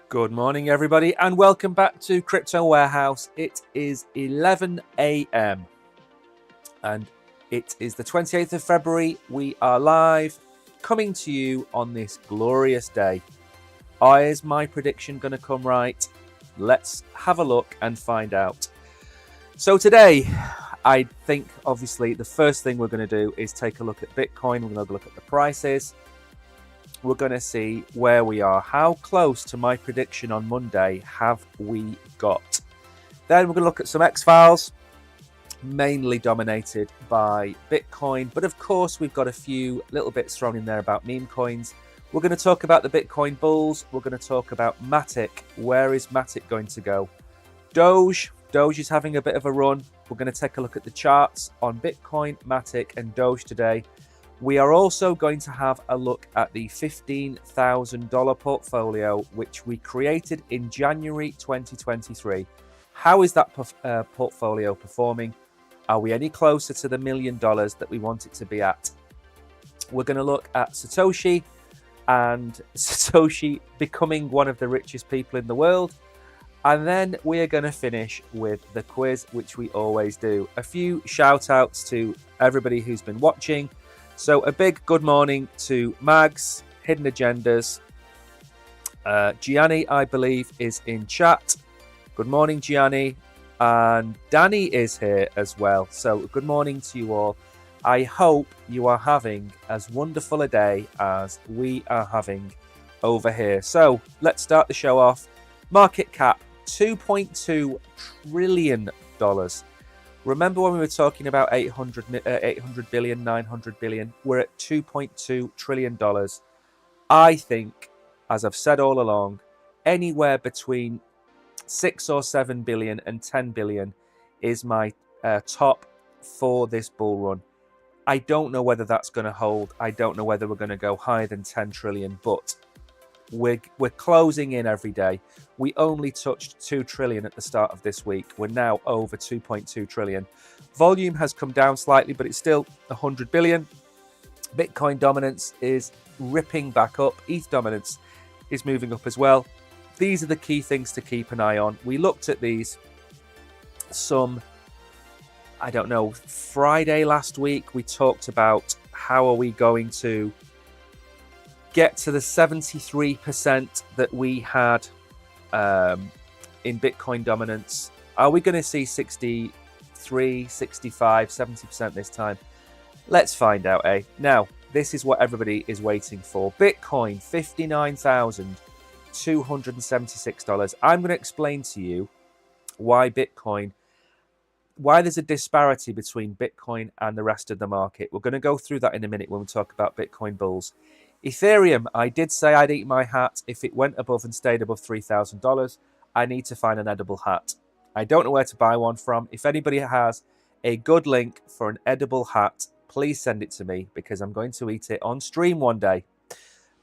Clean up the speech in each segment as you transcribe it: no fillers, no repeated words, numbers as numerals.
Good morning, everybody, and welcome back to Crypto Warehouse. It is 11 a.m. and it is the 28th of February. We are live, coming to you on this glorious day. Is my prediction going to come right? Let's have a look and find out. So today, I think, obviously, the first thing we're going to do is take a look at Bitcoin. We're going to look at the prices. We're going to see where we are. How close to my prediction on Monday have we got? Then we're going to look at some X-Files, mainly dominated by Bitcoin. But of course, we've got a few little bits thrown in there about meme coins. We're going to talk about the Bitcoin bulls. We're going to talk about Matic. Where is Matic going to go? Doge is having a bit of a run. We're going to take a look at the charts on Bitcoin, Matic, and Doge today. We are also going to have a look at the $15,000 portfolio, which we created in January 2023. How is that portfolio performing? Are we any closer to the $1 million that we want it to be at? We're going to look at Satoshi and Satoshi becoming one of the richest people in the world. And then we are going to finish with the quiz, which we always do. A few shout outs to everybody who's been watching. So a big good morning to Mags, Hidden Agendas. Gianni, I believe, is in chat. Good morning, Gianni. And Danny is here as well. So good morning to you all. I hope you are having as wonderful a day as we are having over here. So let's start the show off. Market cap, $2.2 trillion. Remember when we were talking about 800 billion, 900 billion? We're at $2.2 trillion. I think, as I've said all along, anywhere between 6 or 7 billion and 10 billion is my top for this bull run. I don't know whether that's going to hold. I don't know whether we're going to go higher than 10 trillion, but we're closing in every day. We only touched 2 trillion at the start of this week. We're now over 2.2 trillion. Volume has come down slightly, but it's still 100 billion. Bitcoin dominance is ripping back up. ETH dominance is moving up as well. These are the key things to keep an eye on. We looked at these Friday last week. We talked about how are we going to get to the 73% that we had in Bitcoin dominance. Are we going to see 63, 65, 70% this time? Let's find out, eh? Now, this is what everybody is waiting for. Bitcoin, $59,276. I'm going to explain to you why there's a disparity between Bitcoin and the rest of the market. We're going to go through that in a minute when we talk about Bitcoin bulls. Ethereum, I did say I'd eat my hat if it went above and stayed above $3,000. I need to find an edible hat. I don't know where to buy one from. If anybody has a good link for an edible hat, please send it to me because I'm going to eat it on stream one day.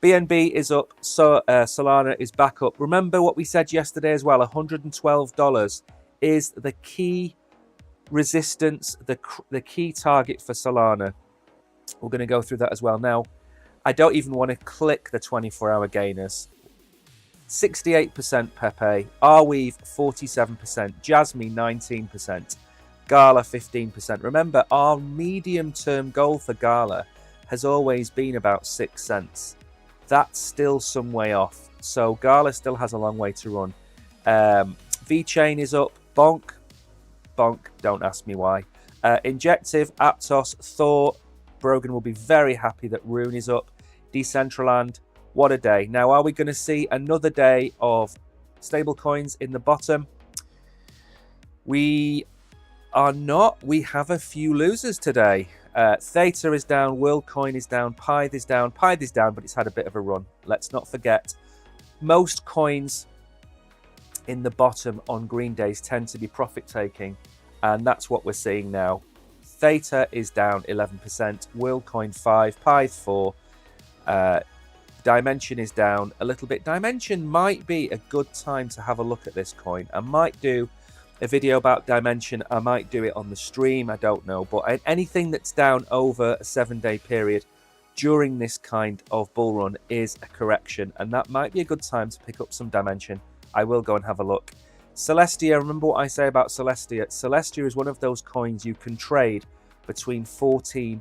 BNB is up, so Solana is back up. Remember what we said yesterday as well, $112 is the key resistance, the key target for Solana. We're going to go through that as well. Now, I don't even want to click the 24-hour gainers. 68% Pepe, Arweave 47%, Jasmine 19%, Gala 15%. Remember, our medium-term goal for Gala has always been about 6 cents. That's still some way off. So Gala still has a long way to run. VeChain is up. Bonk, don't ask me why. Injective, Aptos, Thor, Brogan will be very happy that Rune is up. Decentraland, what a day. Now, are we going to see another day of stablecoins in the bottom? We are not. We have a few losers today. Theta is down, WorldCoin is down, Pyth is down. Pyth is down, but it's had a bit of a run. Let's not forget, most coins in the bottom on green days tend to be profit-taking, and that's what we're seeing now. Theta is down 11%, WorldCoin 5%, Pyth 4%. Dimension is down a little bit. Dimension might be a good time to have a look at this coin. I might do a video about Dimension. I might do it on the stream. I don't know. But anything that's down over a 7-day period, during this kind of bull run is a correction, and that might be a good time to pick up some dimension. I will go and have a look. Celestia, remember what I say about Celestia. Celestia is one of those coins you can trade between $14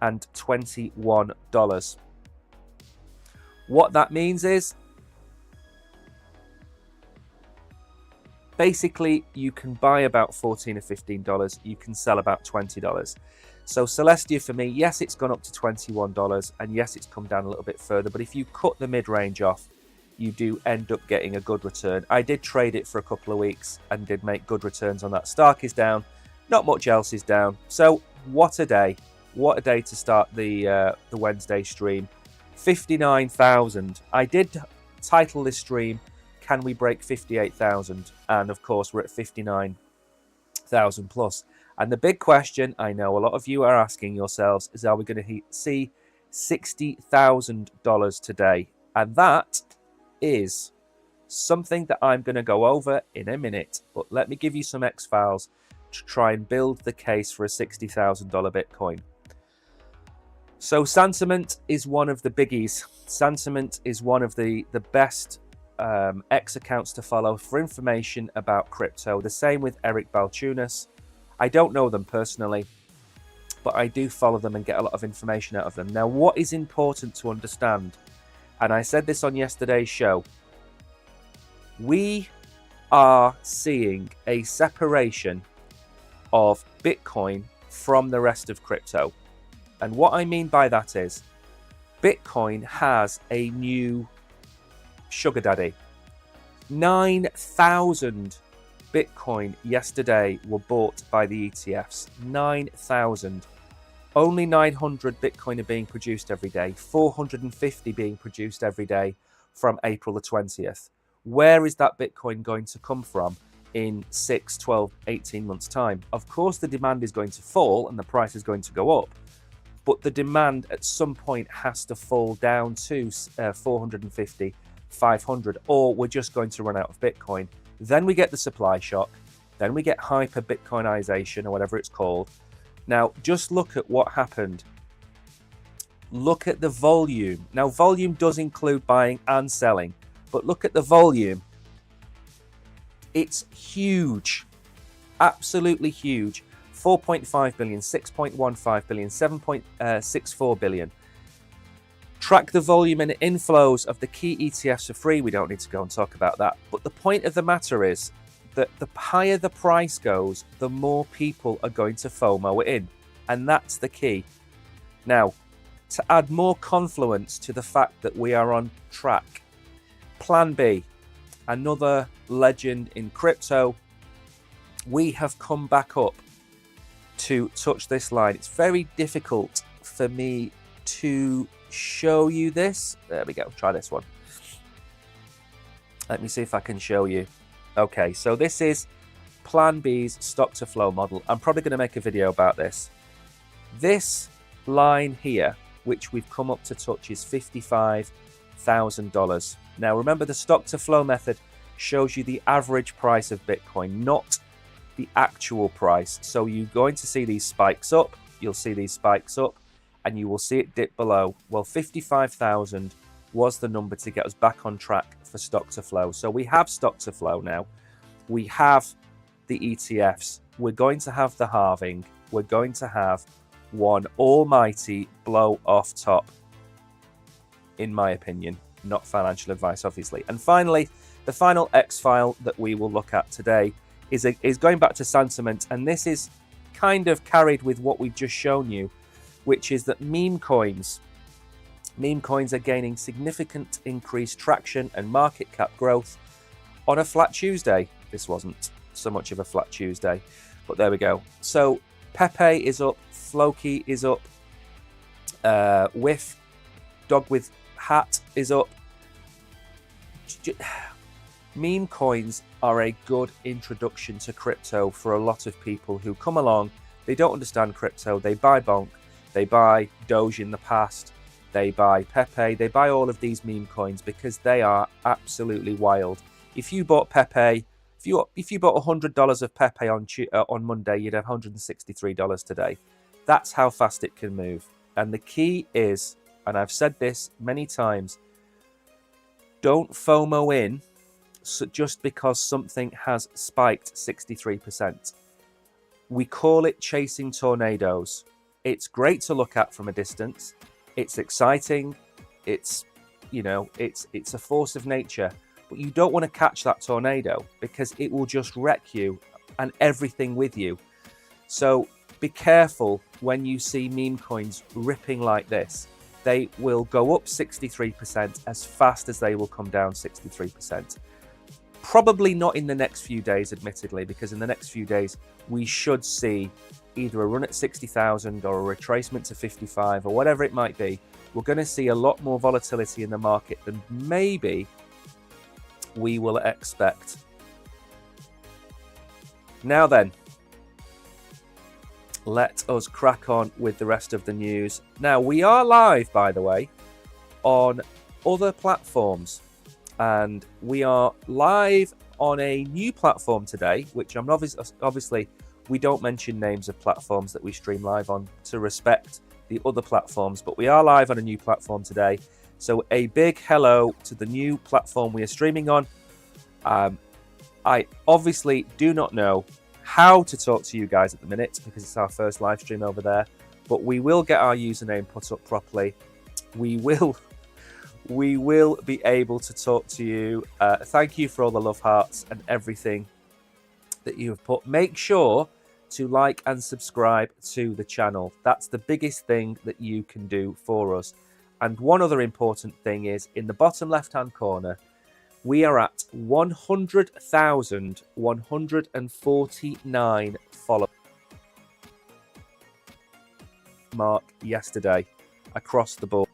and $21. What that means is, basically, you can buy about $14 or $15, you can sell about $20. So Celestia for me, yes, it's gone up to $21, and yes, it's come down a little bit further, but if you cut the mid-range off, you do end up getting a good return. I did trade it for a couple of weeks and did make good returns on that. Stark is down, not much else is down. So what a day. What a day to start the Wednesday stream. 59,000. I did title this stream, Can We Break 58,000? And of course, we're at 59,000 plus. And the big question, I know a lot of you are asking yourselves, is are we going to see $60,000 today? And that is something that I'm going to go over in a minute. But let me give you some X-Files to try and build the case for a $60,000 Bitcoin. So Sentiment is one of the biggies. Sentiment is one of the best X accounts to follow for information about crypto. The same with Eric Balchunas. I don't know them personally, but I do follow them and get a lot of information out of them. Now, what is important to understand, and I said this on yesterday's show, we are seeing a separation of Bitcoin from the rest of crypto. And what I mean by that is, Bitcoin has a new sugar daddy. 9,000 Bitcoin yesterday were bought by the ETFs. 9,000. Only 900 Bitcoin are being produced every day. 450 being produced every day from April the 20th. Where is that Bitcoin going to come from in 6, 12, 18 months' time? Of course, the demand is going to fall and the price is going to go up. But the demand at some point has to fall down to 450, 500, or we're just going to run out of Bitcoin. Then we get the supply shock. Then we get hyper Bitcoinization, or whatever it's called. Now, just look at what happened. Look at the volume. Now, volume does include buying and selling, but look at the volume. It's huge. Absolutely huge. 4.5 billion, 6.15 billion, 7.64 billion. Track the volume and inflows of the key ETFs for free. We don't need to go and talk about that. But the point of the matter is that the higher the price goes, the more people are going to FOMO it in. And that's the key. Now, to add more confluence to the fact that we are on track, Plan B, another legend in crypto, we have come back up to touch this line. It's very difficult for me to show you this. There we go. Try this one. Let me see if I can show you. Okay, so this is Plan B's stock to flow model. I'm probably going to make a video about this. This line here, which we've come up to touch, is $55,000. Now remember, the stock to flow method shows you the average price of Bitcoin, not the actual price. So you're going to see these spikes up, you'll see these spikes up, and you will see it dip below. Well, 55,000 was the number to get us back on track for stock to flow. So we have stock to flow now. We have the ETFs. We're going to have the halving. We're going to have one almighty blow off top, in my opinion. Not financial advice, obviously. And finally, the final X file that we will look at today is going back to sentiment, and this is kind of carried with what we've just shown you, which is that meme coins are gaining significant increased traction and market cap growth on a flat Tuesday. This wasn't so much of a flat Tuesday, but there we go. So Pepe is up, Floki is up, Whiff, Dog with Hat is up. Meme coins are a good introduction to crypto for a lot of people who come along. They don't understand crypto. They buy Bonk, they buy Doge in the past, they buy Pepe, they buy all of these meme coins because they are absolutely wild. If you bought Pepe, if you bought $100 of Pepe on Monday, you'd have $163 today. That's how fast it can move. And the key is and I've said this many times, don't FOMO in just because something has spiked 63%. We call it chasing tornadoes. It's great to look at from a distance. It's exciting. It's, you know, it's a force of nature, but you don't want to catch that tornado because it will just wreck you and everything with you. So be careful when you see meme coins ripping like this. They will go up 63% as fast as they will come down 63%. Probably not in the next few days, admittedly, because in the next few days we should see either a run at 60,000 or a retracement to 55 or whatever it might be. We're going to see a lot more volatility in the market than maybe we will expect. Now then, let us crack on with the rest of the news. Now, we are live, by the way, on other platforms, and we are live on a new platform today, which I'm obviously we don't mention names of platforms that we stream live on to respect the other platforms, but we are live on a new platform today. So a big hello to the new platform we are streaming on. I obviously do not know how to talk to you guys at the minute because it's our first live stream over there, but we will get our username put up properly. We will be able to talk to you. Thank you for all the love hearts and everything that you have put. Make sure to like and subscribe to the channel. That's the biggest thing that you can do for us. And one other important thing is in the bottom left hand corner, we are at 100,149 followers mark yesterday across the board.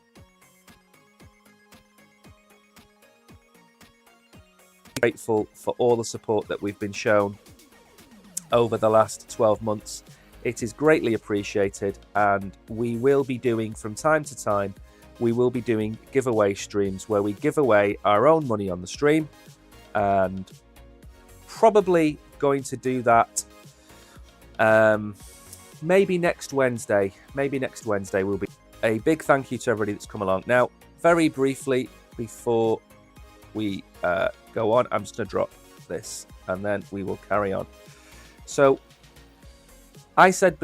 Grateful for all the support that we've been shown over the last 12 months. It is greatly appreciated, and we will be doing from time to time, we will be doing giveaway streams where we give away our own money on the stream, and probably going to do that maybe next Wednesday. Will be a big thank you to everybody that's come along. Now, very briefly before we go on, I'm just going to drop this and then we will carry on. So I said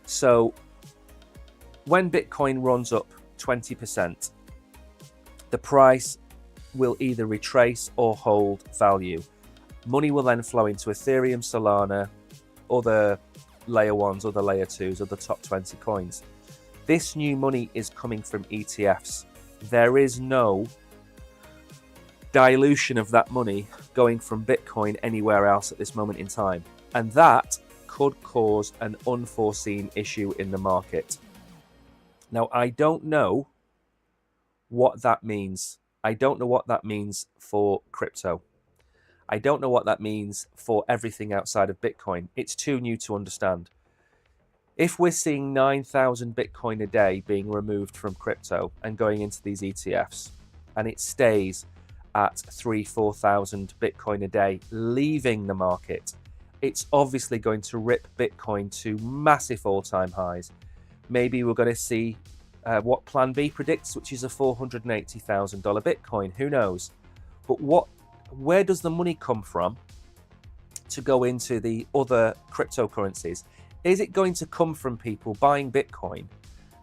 so when Bitcoin runs up 20%, the price will either retrace or hold value. Money will then flow into Ethereum, Solana, other layer 1s, other layer 2s, other top 20 coins. This new money is coming from ETFs. There is no dilution of that money going from Bitcoin anywhere else at this moment in time. And that could cause an unforeseen issue in the market. Now, I don't know what that means. I don't know what that means for crypto. I don't know what that means for everything outside of Bitcoin. It's too new to understand. If we're seeing 9,000 Bitcoin a day being removed from crypto and going into these ETFs, and it stays at 3,000-4,000 Bitcoin a day leaving the market, it's obviously going to rip Bitcoin to massive all-time highs. Maybe we're going to see what Plan B predicts, which is a $480,000 Bitcoin. Who knows? But where does the money come from to go into the other cryptocurrencies? Is it going to come from people buying Bitcoin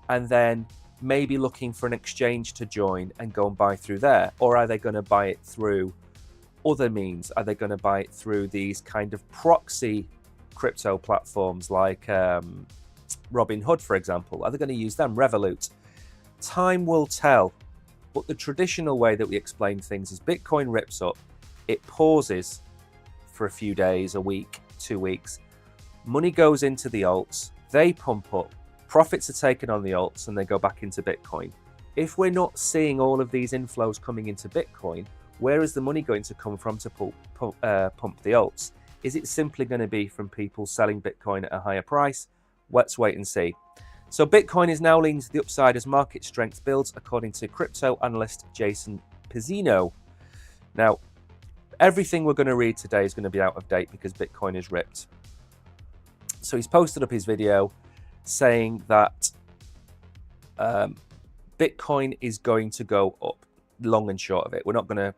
and then maybe looking for an exchange to join and go and buy through there? Or are they going to buy it through other means? Are they going to buy it through these kind of proxy crypto platforms like Robinhood, for example? Are they going to use them? Revolut? Time will tell. But the traditional way that we explain things is Bitcoin rips up, it pauses for a few days, a week, 2 weeks. Money goes into the alts, they pump up, profits are taken on the alts, and they go back into Bitcoin. If we're not seeing all of these inflows coming into Bitcoin, where is the money going to come from to pump the alts? Is it simply going to be from people selling Bitcoin at a higher price? Let's wait and see. So Bitcoin is now leaning to the upside as market strength builds, according to crypto analyst Jason Pizzino. Now, everything we're going to read today is going to be out of date because Bitcoin is ripped. So he's posted up his video saying that Bitcoin is going to go up, long and short of it. We're not gonna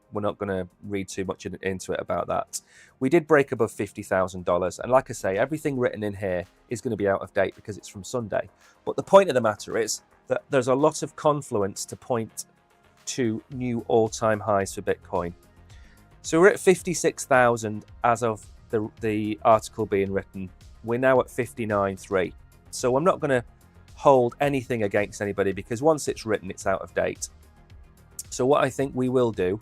read too much into it about that. We did break above $50,000, and like I say, everything written in here is going to be out of date because it's from Sunday. But the point of the matter is that there's a lot of confluence to point to new all-time highs for Bitcoin. So we're at 56,000 as of the article being written. We're now at 59.3. So I'm not going to hold anything against anybody because once it's written, it's out of date. So what I think we will do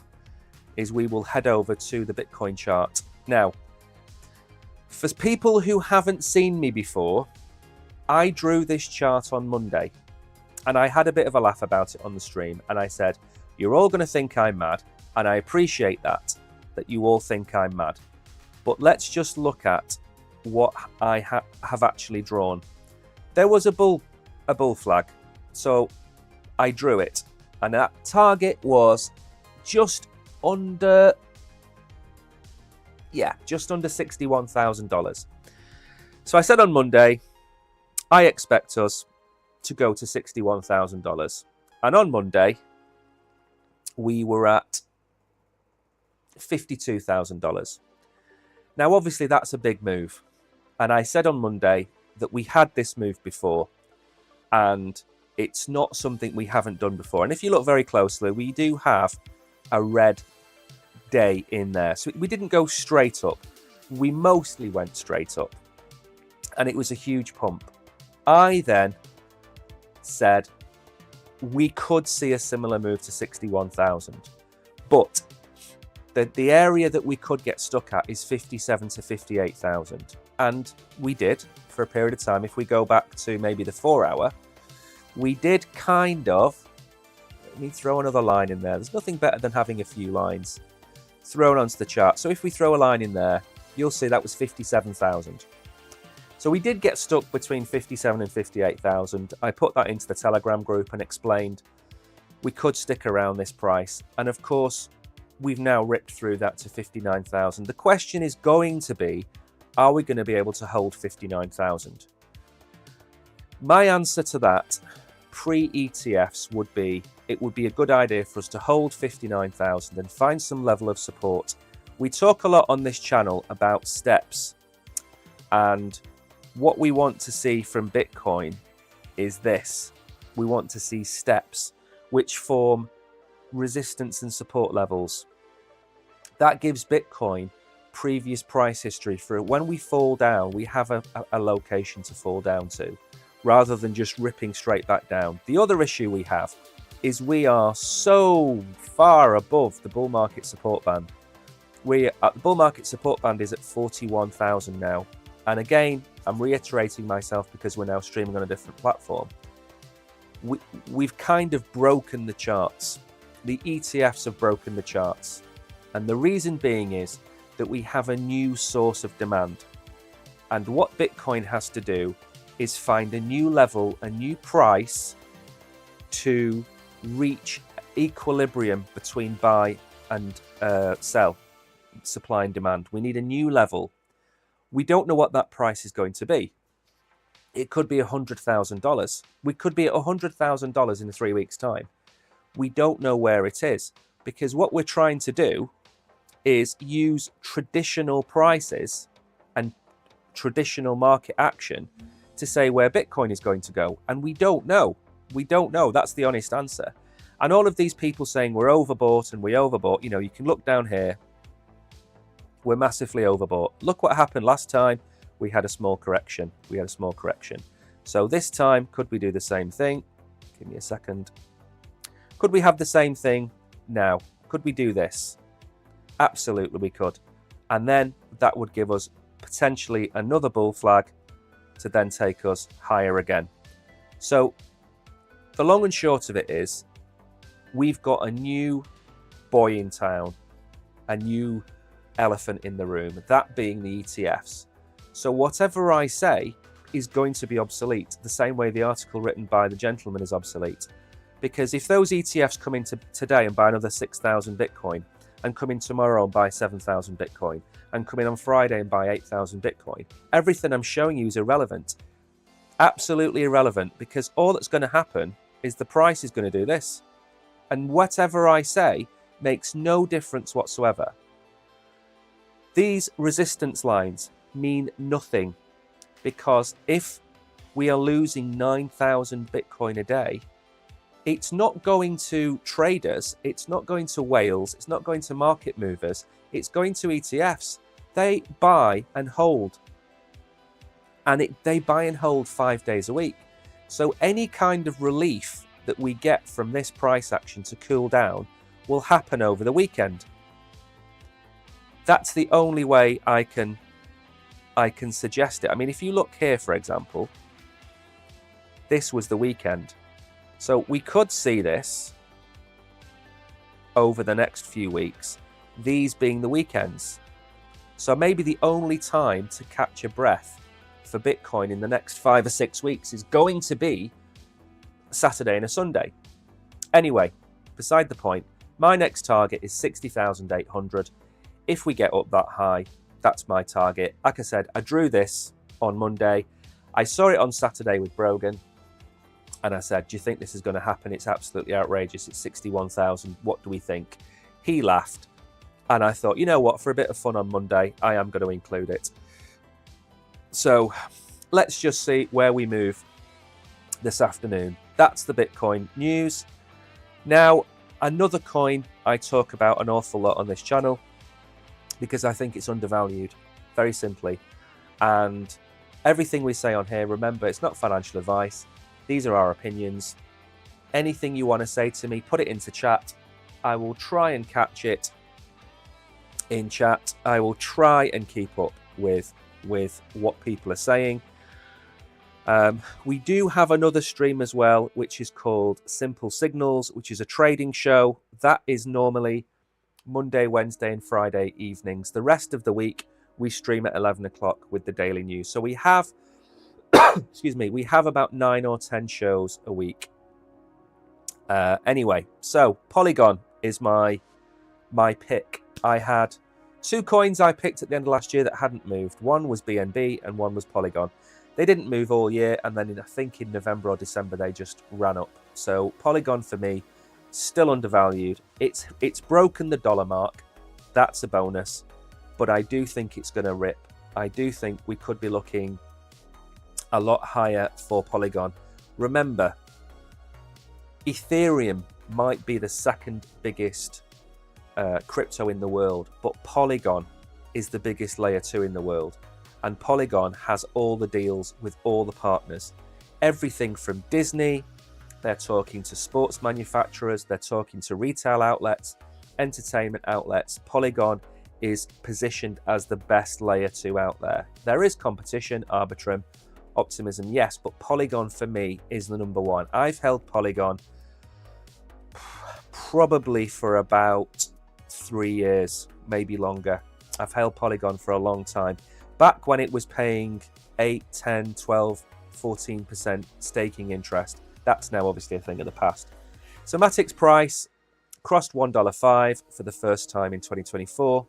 is we will head over to the Bitcoin chart. Now, for people who haven't seen me before, I drew this chart on Monday and I had a bit of a laugh about it on the stream. And I said, you're all going to think I'm mad. And I appreciate that you all think I'm mad. But let's just look at what I have actually drawn. There was a bull flag. So I drew it. And that target was just under $61,000. So I said on Monday, I expect us to go to $61,000. And on Monday, we were at $52,000. Now, obviously, that's a big move. And I said on Monday that we had this move before. And it's not something we haven't done before. And if you look very closely, we do have a red day in there. So we didn't go straight up. We mostly went straight up. And it was a huge pump. I then said we could see a similar move to 61,000. But the area that we could get stuck at is 57 to 58,000. And we did for a period of time. If we go back to maybe the 4 hour, we did kind of, let me throw another line in there. There's nothing better than having a few lines thrown onto the chart. So if we throw a line in there, you'll see that was 57,000. So we did get stuck between 57 and 58,000. I put that into the Telegram group and explained we could stick around this price. And of course, we've now ripped through that to 59,000. The question is going to be, are we going to be able to hold 59,000? My answer to that, pre-ETFs, would be, it would be a good idea for us to hold 59,000 and find some level of support. We talk a lot on this channel about steps, and what we want to see from Bitcoin is this. We want to see steps which form resistance and support levels. That gives Bitcoin previous price history for when we fall down, we have a location to fall down to, rather than just ripping straight back down. The other issue we have is we are so far above the bull market support band. The bull market support band is at 41,000 now. And again, I'm reiterating myself because we're now streaming on a different platform. We've kind of broken the charts. The ETFs have broken the charts. And the reason being is that we have a new source of demand. And what Bitcoin has to do is find a new level, a new price to reach equilibrium between buy and sell, supply and demand. We need a new level. We don't know what that price is going to be. It could be $100,000. We could be at $100,000 in 3 weeks' time. We don't know where it is, because what we're trying to do is use traditional prices and traditional market action to say where Bitcoin is going to go. And we don't know. We don't know. That's the honest answer. And all of these people saying we're overbought and we overbought, you know, you can look down here. We're massively overbought. Look what happened last time. We had a small correction. So this time, could we do the same thing? Give me a second. Could we have the same thing now? Could we do this? Absolutely, we could. And then that would give us potentially another bull flag to then take us higher again. So the long and short of it is, we've got a new boy in town, a new elephant in the room, that being the ETFs. So whatever I say is going to be obsolete, the same way the article written by the gentleman is obsolete. Because if those ETFs come in today and buy another 6,000 Bitcoin, and come in tomorrow and buy 7,000 Bitcoin, and come in on Friday and buy 8,000 Bitcoin, everything I'm showing you is irrelevant. Absolutely irrelevant, because all that's going to happen is the price is going to do this. And whatever I say makes no difference whatsoever. These resistance lines mean nothing, because if we are losing 9,000 Bitcoin a day, it's not going to traders, it's not going to whales, it's not going to market movers, it's going to ETFs. They buy and hold. And they buy and hold 5 days a week. So any kind of relief that we get from this price action to cool down will happen over the weekend. That's the only way I can suggest it. I mean, if you look here, for example, this was the weekend. So we could see this over the next few weeks, these being the weekends. So maybe the only time to catch a breath for Bitcoin in the next 5 or 6 weeks is going to be Saturday and a Sunday. Anyway, beside the point, my next target is 60,800. If we get up that high, that's my target. Like I said, I drew this on Monday. I saw it on Saturday with Brogan. And I said, do you think this is going to happen? It's absolutely outrageous. It's 61,000. What do we think? He laughed. And I thought, you know what? For a bit of fun on Monday, I am going to include it. So let's just see where we move this afternoon. That's the Bitcoin news. Now, another coin I talk about an awful lot on this channel because I think it's undervalued, very simply. And everything we say on here, remember, it's not financial advice. These are our opinions. Anything you want to say to me, put it into chat. I will try and catch it in chat. I will try and keep up with what people are saying. We do have another stream as well, which is called Simple Signals, which is a trading show. That is normally Monday, Wednesday, and Friday evenings. The rest of the week, we stream at 11 o'clock with the daily news. So we have excuse me, we have about 9 or 10 shows a week. Anyway, so Polygon is my pick. I had 2 coins I picked at the end of last year that hadn't moved. One was BNB and one was Polygon. They didn't move all year, and then I think in November or December they just ran up. So Polygon for me, still undervalued. It's broken the dollar mark. That's a bonus. But I do think it's going to rip. I do think we could be looking a lot higher for Polygon. Remember, Ethereum might be the second biggest crypto in the world, but Polygon is the biggest layer 2 in the world. And Polygon has all the deals with all the partners. Everything from Disney, they're talking to sports manufacturers, they're talking to retail outlets, entertainment outlets. Polygon is positioned as the best layer 2 out there. There is competition, Arbitrum, Optimism, yes, but Polygon for me is the number one. I've held Polygon probably for about 3 years, maybe longer. I've held Polygon for a long time. Back when it was paying 8, 10, 12, 14% staking interest. That's now obviously a thing of the past. So Matic's price crossed $1.05 for the first time in 2024.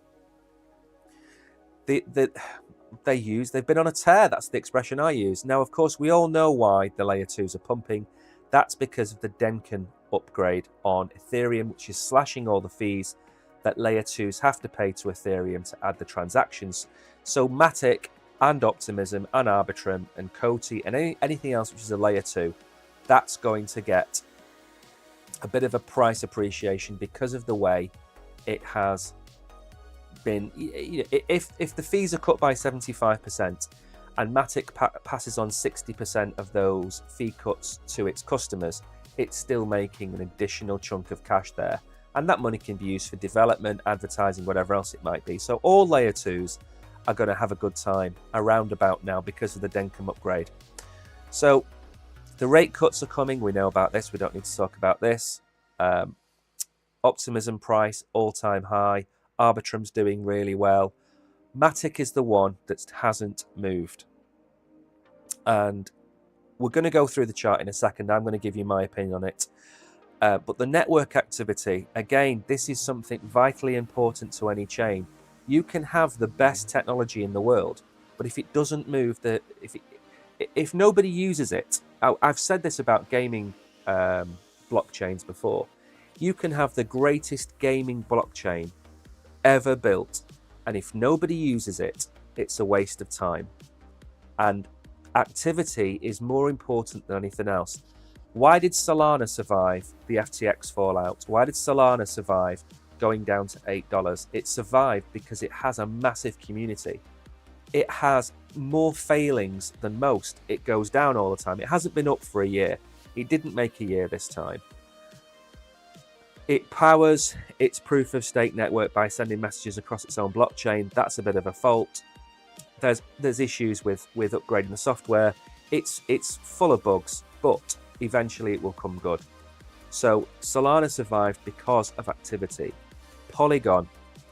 They've been on a tear. That's the expression I use. Now, of course, we all know why the layer 2s are pumping. That's because of the Denken upgrade on Ethereum, which is slashing all the fees that layer 2s have to pay to Ethereum to add the transactions. So Matic and Optimism and Arbitrum and Coty and anything else which is a layer 2, that's going to get a bit of a price appreciation because of the way it has been. If the fees are cut by 75% and Matic passes on 60% of those fee cuts to its customers, it's still making an additional chunk of cash there. And that money can be used for development, advertising, whatever else it might be. So all layer 2s are going to have a good time around about now because of the Denken upgrade. So the rate cuts are coming. We know about this. We don't need to talk about this. Optimism price, all-time high. Arbitrum's doing really well. Matic is the one that hasn't moved. And we're going to go through the chart in a second. I'm going to give you my opinion on it. But the network activity, again, this is something vitally important to any chain. You can have the best technology in the world, but if it doesn't move, if nobody uses it, I've said this about gaming blockchains before. You can have the greatest gaming blockchain ever built, and if nobody uses it, it's a waste of time. And activity is more important than anything else. Why did Solana survive the FTX fallout? Why did Solana survive going down to $8? It survived because it has a massive community. It has more failings than most. It goes down all the time. It hasn't been up for a year. It didn't make a year this time. It powers its proof of stake network by sending messages across its own blockchain. That's a bit of a fault. There's issues with upgrading the software. It's full of bugs, but eventually it will come good. So Solana survived because of activity. Polygon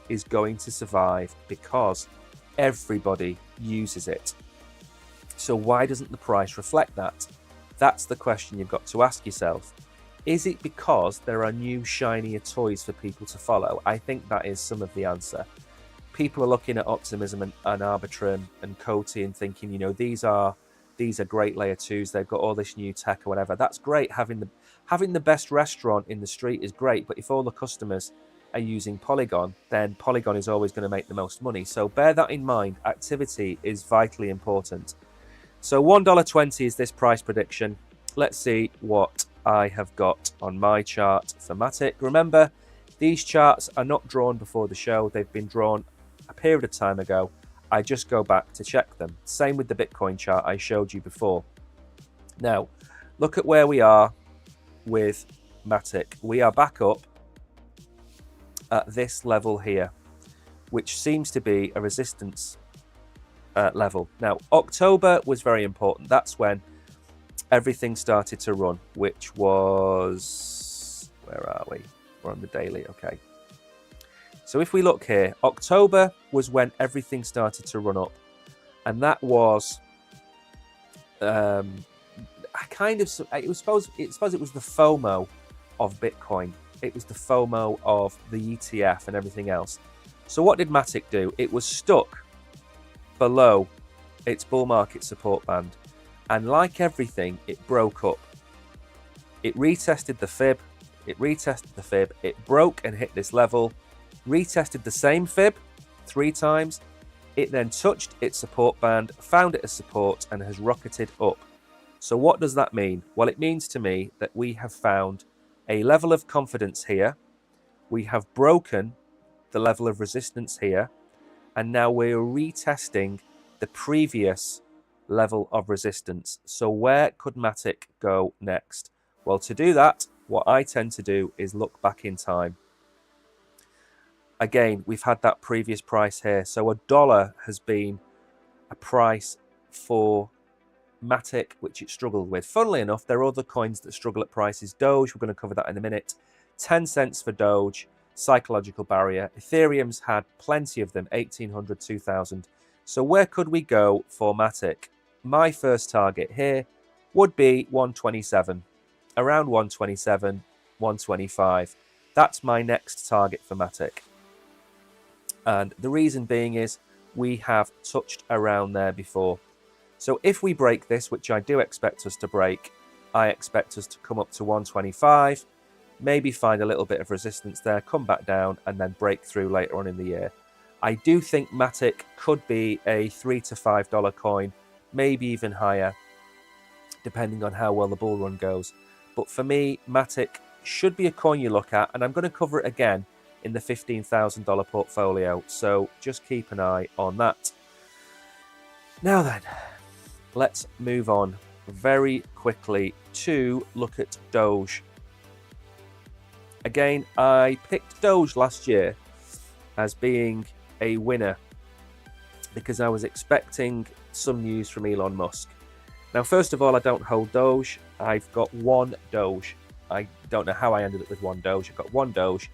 is going to survive because everybody uses it. So why doesn't the price reflect that? That's the question you've got to ask yourself. Is it because there are new shinier toys for people to follow? I think that is some of the answer. People are looking at Optimism and Arbitrum and Coty and thinking, you know, these are great layer 2s. They've got all this new tech or whatever. That's great. Having the best restaurant in the street is great, but if all the customers are using Polygon, then Polygon is always going to make the most money. So bear that in mind. Activity is vitally important. So $1.20 is this price prediction. Let's see what I have got on my chart for Matic. Remember, these charts are not drawn before the show. They've been drawn a period of time ago. I just go back to check them. Same with the Bitcoin chart I showed you before. Now, look at where we are with Matic. We are back up at this level here, which seems to be a resistance level. Now, October was very important. That's when everything started to run, which was, where are we? We're on the daily, okay. So if we look here, October was when everything started to run up, and that was I suppose it was the FOMO of Bitcoin. It was the FOMO of the ETF and everything else. So what did Matic do? It was stuck below its bull market support band, and like everything, it broke up. It retested the fib. It broke and hit this level. Retested the same fib 3 times. It then touched its support band, found it as support, and has rocketed up. So what does that mean? Well, it means to me that we have found a level of confidence here. We have broken the level of resistance here, and now we're retesting the previous level of resistance. So where could Matic go next? Well, to do that, what I tend to do is look back in time. Again, we've had that previous price here. So $1 has been a price for Matic, which it struggled with. Funnily enough, there are other coins that struggle at prices. Doge, we're going to cover that in a minute. 10 cents for Doge, psychological barrier. Ethereum's had plenty of them, 1,800, 2,000. So where could we go for Matic? My first target here would be 127. Around 127, 125. That's my next target for Matic. And the reason being is we have touched around there before. So if we break this, which I do expect us to break, I expect us to come up to 125, maybe find a little bit of resistance there, come back down, and then break through later on in the year. I do think Matic could be a $3 to $5 coin, maybe even higher, depending on how well the bull run goes. But for me, Matic should be a coin you look at, and I'm going to cover it again in the $15,000 portfolio. So just keep an eye on that. Now then, let's move on very quickly to look at Doge. Again, I picked Doge last year as being a winner because I was expecting some news from Elon Musk. Now, first of all, I don't hold Doge. I've got one Doge. I don't know how I ended up with one Doge. I've got one Doge.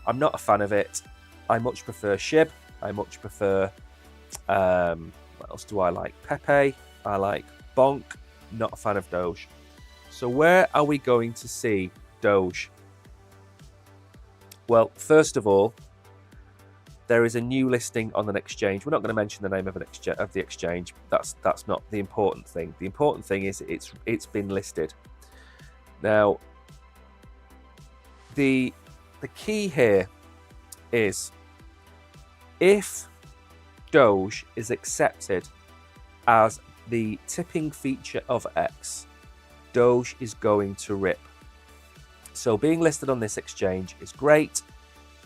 I'm not a fan of it. I much prefer SHIB. I much prefer, what else do I like? Pepe. I like Bonk, not a fan of Doge. So where are we going to see Doge? Well, first of all, there is a new listing on an exchange. We're not going to mention the name of the exchange. That's not the important thing. The important thing is it's been listed. Now, the key here is if Doge is accepted as the tipping feature of X, Doge is going to rip. So being listed on this exchange is great.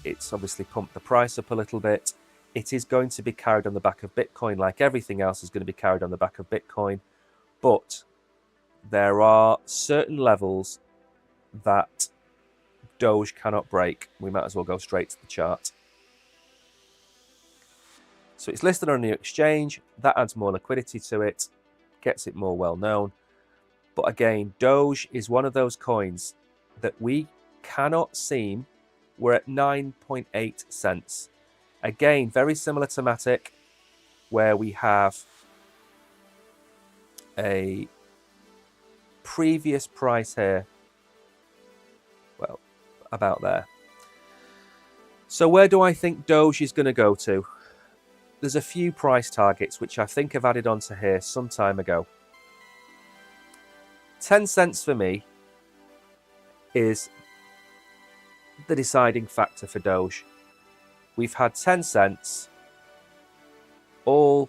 It's obviously pumped the price up a little bit. It is going to be carried on the back of Bitcoin, like everything else is going to be carried on the back of Bitcoin. But there are certain levels that Doge cannot break. We might as well go straight to the chart. So it's listed on a new exchange. That adds more liquidity to it, gets it more well known. But again, Doge is one of those coins that we cannot seem. We're at 9.8 cents. Again, very similar to Matic, where we have a previous price here. Well, about there. So where do I think Doge is going to go to? There's a few price targets which I think I've added onto here some time ago. 10 cents for me is the deciding factor for Doge. We've had 10 cents all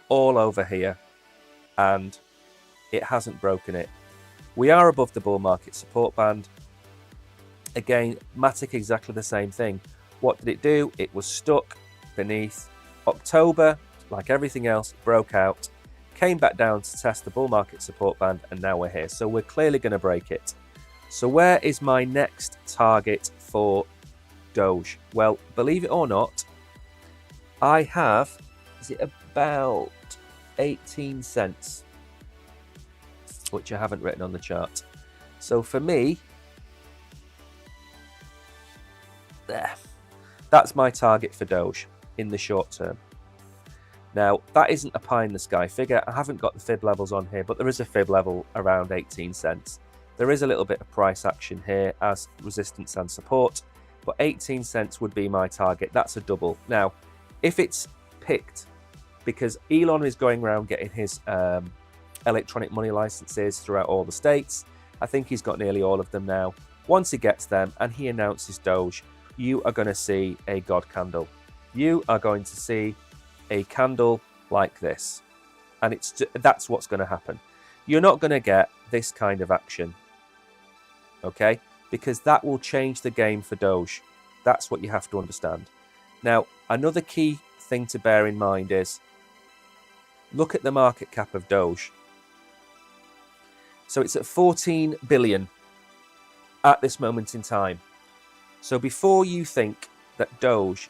over here and it hasn't broken it. We are above the bull market support band. Again, Matic exactly the same thing. What did it do? It was stuck beneath. October, like everything else, broke out, came back down to test the bull market support band, and now we're here. So we're clearly going to break it. So where is my next target for Doge? Well, believe it or not, I have, is it about 18 cents, which I haven't written on the chart. So for me, there, that's my target for Doge in the short term. Now, that isn't a pie in the sky figure. I haven't got the fib levels on here, but there is a fib level around 18 cents. There is a little bit of price action here as resistance and support, but 18 cents would be my target. That's a double. Now, if it's picked, because Elon is going around getting his electronic money licenses throughout all the states, I think he's got nearly all of them now. Once he gets them and he announces Doge, you are going to see a God candle. You are going to see a candle like this, and that's what's going to happen. You're not going to get this kind of action, okay? Because that will change the game for Doge. That's what you have to understand. Now, another key thing to bear in mind is look at the market cap of Doge. So it's at 14 billion at this moment in time. So before you think that Doge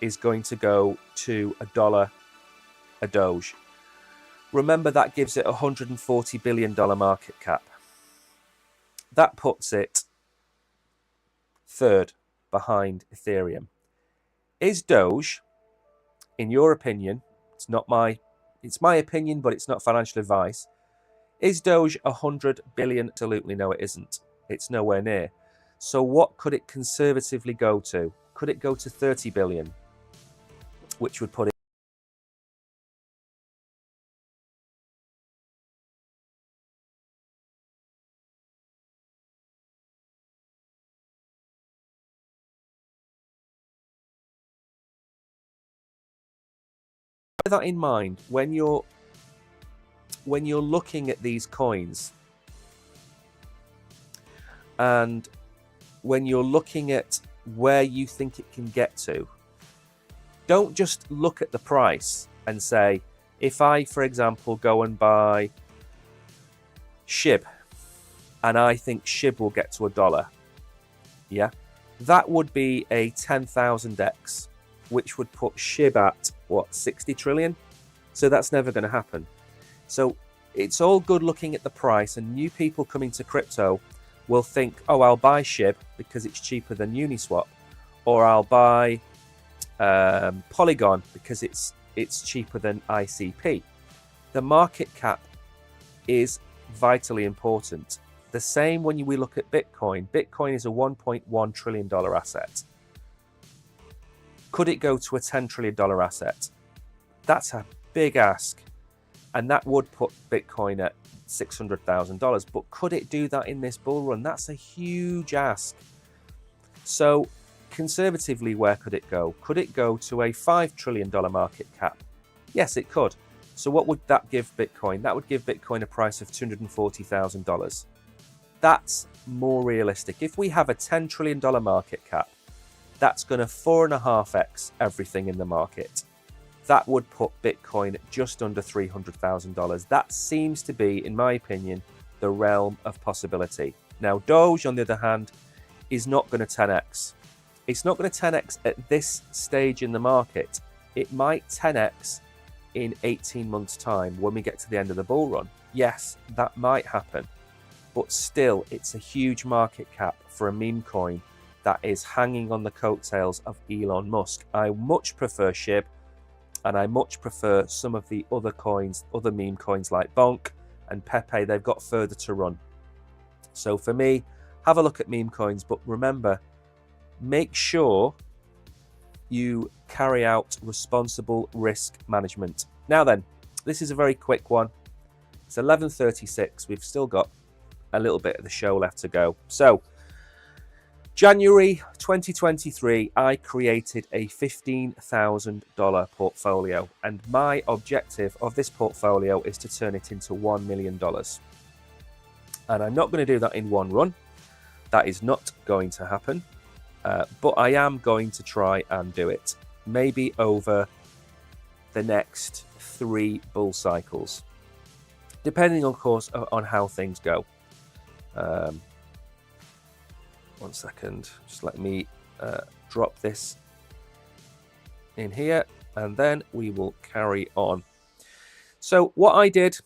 is going to go to $1 a Doge, remember that gives it a $140 billion market cap. That puts it third behind Ethereum. Is Doge, in your opinion, it's my opinion, but it's not financial advice, is Doge 100 billion? Absolutely no, it isn't. It's nowhere near. So what could it conservatively go to? Could it go to 30 billion? Which would put it bear that in mind when you're looking at these coins, and when you're looking at where you think it can get to. Don't just look at the price and say, if I, for example, go and buy SHIB, and I think SHIB will get to $1, yeah, that would be a 10,000x, which would put SHIB at, what, 60 trillion? So that's never going to happen. So it's all good looking at the price, and new people coming to crypto will think, oh, I'll buy SHIB because it's cheaper than Uniswap, or I'll buy Polygon because it's cheaper than ICP. the market cap is vitally important. The same when we look at Bitcoin. Bitcoin is a $1.1 trillion asset. Could it go to a $10 trillion asset? That's a big ask. And that would put Bitcoin at $600,000. But could it do that in this bull run? That's a huge ask. So conservatively, where could it go? Could it go to a $5 trillion market cap? Yes, it could. So what would that give Bitcoin? That would give Bitcoin a price of $240,000. That's more realistic. If we have a $10 trillion market cap, that's going to 4.5x everything in the market. That would put Bitcoin just under $300,000. That seems to be, in my opinion, the realm of possibility. Now, Doge, on the other hand, is not going to 10x. It's not going to 10x at this stage in the market. It might 10x in 18 months' time when we get to the end of the bull run. Yes, that might happen. But still, it's a huge market cap for a meme coin that is hanging on the coattails of Elon Musk. I much prefer SHIB, and I much prefer some of the other coins, other meme coins like Bonk and Pepe. They've got further to run. So for me, have a look at meme coins, but remember, make sure you carry out responsible risk management. Now then, this is a very quick one. It's 11:36. We've still got a little bit of the show left to go. So, January 2023, I created a $15,000 portfolio, and my objective of this portfolio is to turn it into $1 million. And I'm not going to do that in one run. That is not going to happen. But I am going to try and do it, maybe over the next 3 bull cycles, depending, of course, on how things go. 1 second, just let me drop this in here, and then we will carry on. So what I did,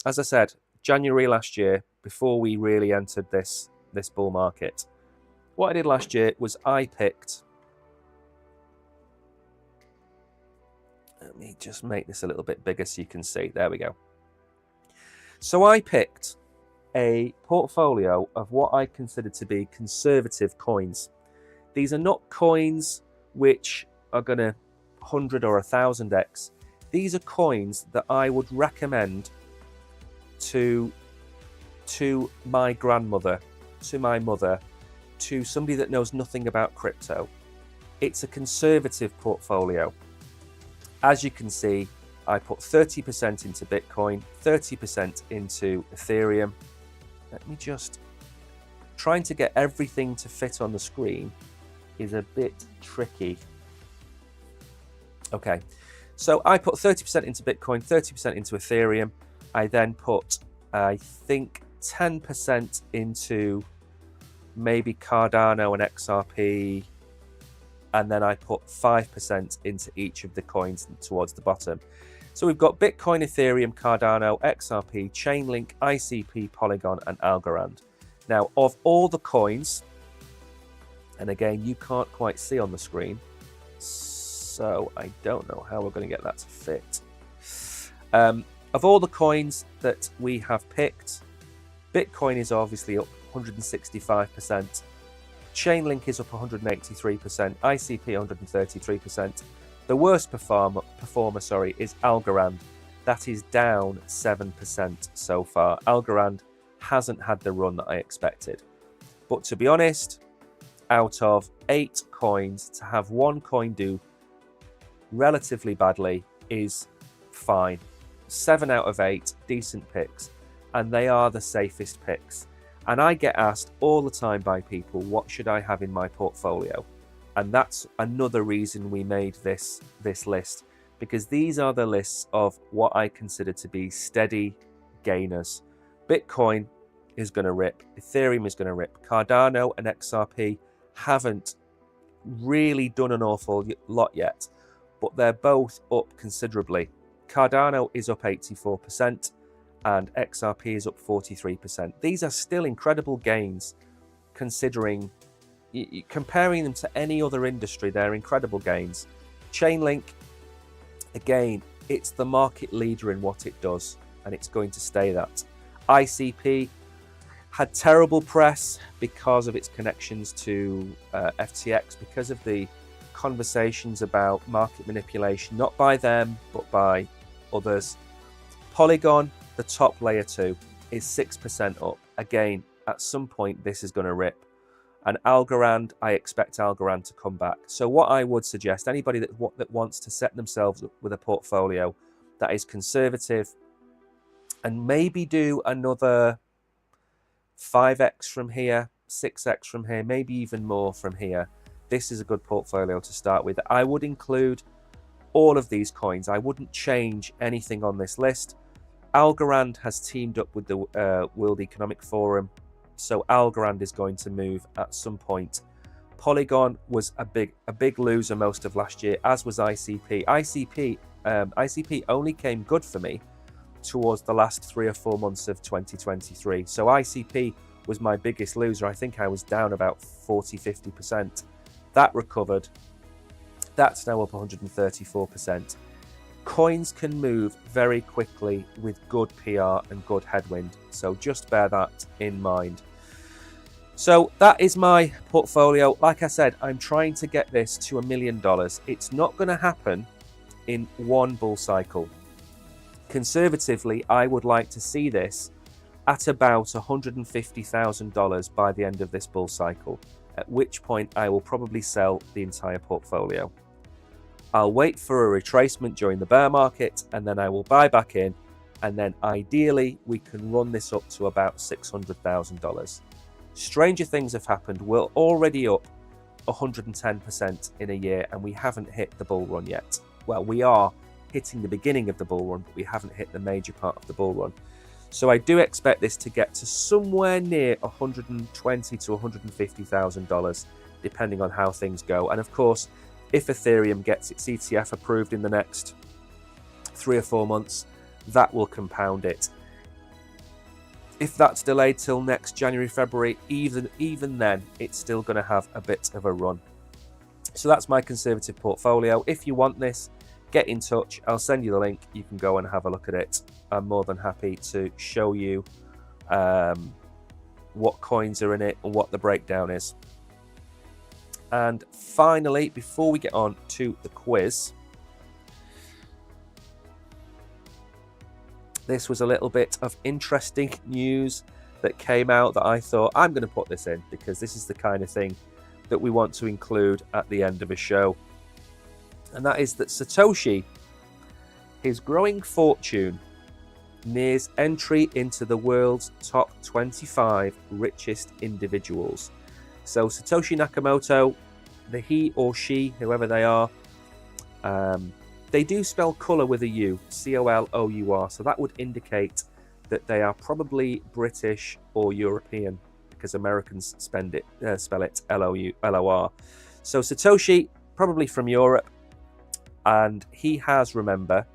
as I said, January last year, before we really entered this bull market, what I did last year was I picked, let me just make this a little bit bigger so you can see, there we go. So I picked a portfolio of what I consider to be conservative coins. These are not coins which are going to 100 or 1000x. These are coins that I would recommend to my grandmother, to my mother, to somebody that knows nothing about crypto. It's a conservative portfolio. As you can see, I put 30% into Bitcoin, 30% into Ethereum. Let me just, trying to get everything to fit on the screen is a bit tricky. Okay, so I put 30% into Bitcoin, 30% into Ethereum. I then put, I think, 10% into maybe Cardano and XRP, and then I put 5% into each of the coins towards the bottom. So we've got Bitcoin, Ethereum, Cardano, XRP, Chainlink, ICP, Polygon, and Algorand. Now, of all the coins, and again, you can't quite see on the screen, so I don't know how we're going to get that to fit. Of all the coins that we have picked, Bitcoin is obviously up 165%. Chainlink is up 183%. ICP 133%. The worst performer, is Algorand. That is down 7% so far. Algorand hasn't had the run that I expected. But to be honest, out of 8 coins, to have one coin do relatively badly is fine. 7 out of 8, decent picks, and they are the safest picks. And I get asked all the time by people, what should I have in my portfolio? And that's another reason we made this list, because these are the lists of what I consider to be steady gainers. Bitcoin is going to rip, Ethereum is going to rip, Cardano and XRP haven't really done an awful lot yet, but they're both up considerably. Cardano is up 84% and XRP is up 43%. These are still incredible gains, considering, comparing them to any other industry, they're incredible gains. Chainlink, again, It's the market leader in what it does, and it's going to stay that. ICP had terrible press because of its connections to FTX, because of the conversations about market manipulation, not by them, but by others. Polygon, the top layer 2, is 6% up. Again, at some point, this is going to rip. And Algorand, I expect Algorand to come back. So what I would suggest, anybody that wants to set themselves up with a portfolio that is conservative and maybe do another 5x from here, 6x from here, maybe even more from here, this is a good portfolio to start with. I would include all of these coins. I wouldn't change anything on this list. Algorand has teamed up with the World Economic Forum, so Algorand is going to move at some point. Polygon was a big loser most of last year, as was ICP. ICP only came good for me towards the last 3 or 4 months of 2023. So ICP was my biggest loser. I think I was down about 40-50%. That recovered. That's now up 134%. Coins can move very quickly with good PR and good headwind, so just bear that in mind. So that is my portfolio. Like I said, I'm trying to get this to $1 million. It's not going to happen in one bull cycle. Conservatively, I would like to see this at about $150,000 by the end of this bull cycle, at which point I will probably sell the entire portfolio. I'll wait for a retracement during the bear market, and then I will buy back in, and then ideally we can run this up to about $600,000. Stranger things have happened. We're already up 110% in a year, and we haven't hit the bull run yet. Well, we are hitting the beginning of the bull run, but we haven't hit the major part of the bull run. So I do expect this to get to somewhere near $120,000 to $150,000, depending on how things go. And of course, if Ethereum gets its ETF approved in the next 3 or 4 months, that will compound it. If that's delayed till next January, February, even then, it's still going to have a bit of a run. So that's my conservative portfolio. If you want this, get in touch. I'll send you the link. You can go and have a look at it. I'm more than happy to show you what coins are in it and what the breakdown is. And finally, before we get on to the quiz, this was a little bit of interesting news that came out that I thought I'm going to put this in because this is the kind of thing that we want to include at the end of a show. And that is that Satoshi, his growing fortune, nears entry into the world's top 25 richest individuals. So Satoshi Nakamoto, the he or she, whoever they are, they do spell colour with a U, C-O-L-O-U-R, so that would indicate that they are probably British or European, because Americans spell it L-O-R. So Satoshi, probably from Europe, and he has, remember,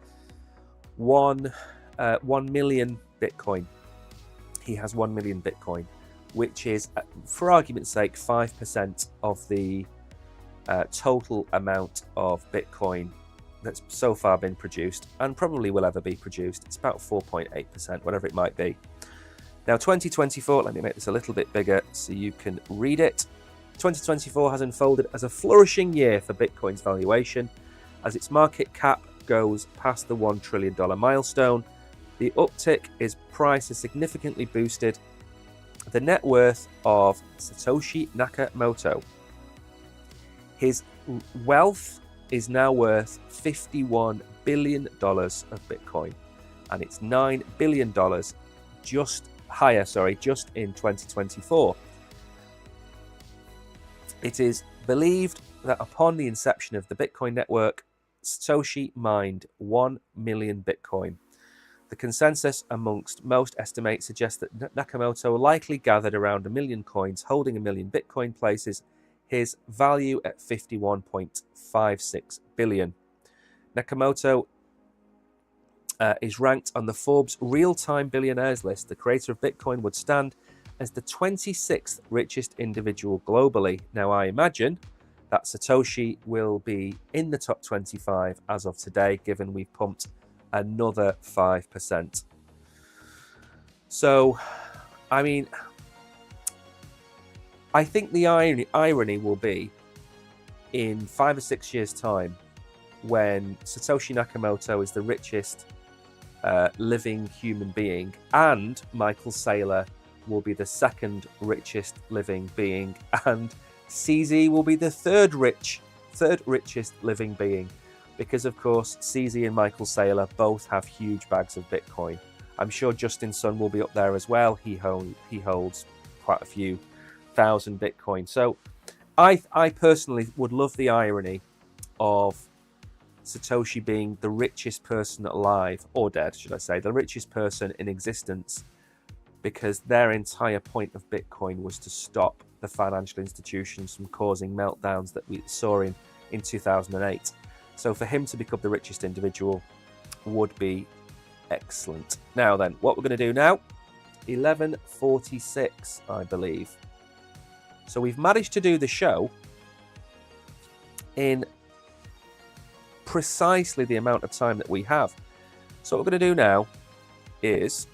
1 million Bitcoin. He has 1 million Bitcoin, which is, for argument's sake, 5% of the total amount of Bitcoin that's so far been produced and probably will ever be produced. It's about 4.8%, whatever it might be. Now, 2024, let me make this a little bit bigger so you can read it. 2024 has unfolded as a flourishing year for Bitcoin's valuation as its market cap goes past the $1 trillion milestone. The uptick is price is significantly boosted. The net worth of Satoshi Nakamoto, his wealth is now worth $51 billion of Bitcoin, and it's $9 billion just in 2024. It is believed that upon the inception of the Bitcoin network, Satoshi mined 1 million Bitcoin. The consensus amongst most estimates suggests that Nakamoto likely gathered around 1 million coins. Holding 1 million Bitcoin places his value at 51.56 billion. Nakamoto is ranked on the Forbes real-time billionaires list. The creator of Bitcoin would stand as the 26th richest individual globally. Now, I imagine that Satoshi will be in the top 25 as of today, given we've pumped another 5%. So, I mean, I think the irony will be in 5 or 6 years' time, when Satoshi Nakamoto is the richest living human being, and Michael Saylor will be the second richest living being, and CZ will be the third richest living being, because of course CZ and Michael Saylor both have huge bags of Bitcoin. I'm sure Justin Sun will be up there as well. He holds quite a few thousand Bitcoin. So I personally would love the irony of Satoshi being the richest person alive, or dead, should I say, the richest person in existence, because their entire point of Bitcoin was to stop the financial institutions from causing meltdowns that we saw in 2008. So for him to become the richest individual would be excellent. Now then, what we're going to do now, 11:46, I believe. So we've managed to do the show in precisely the amount of time that we have. So what we're going to do now is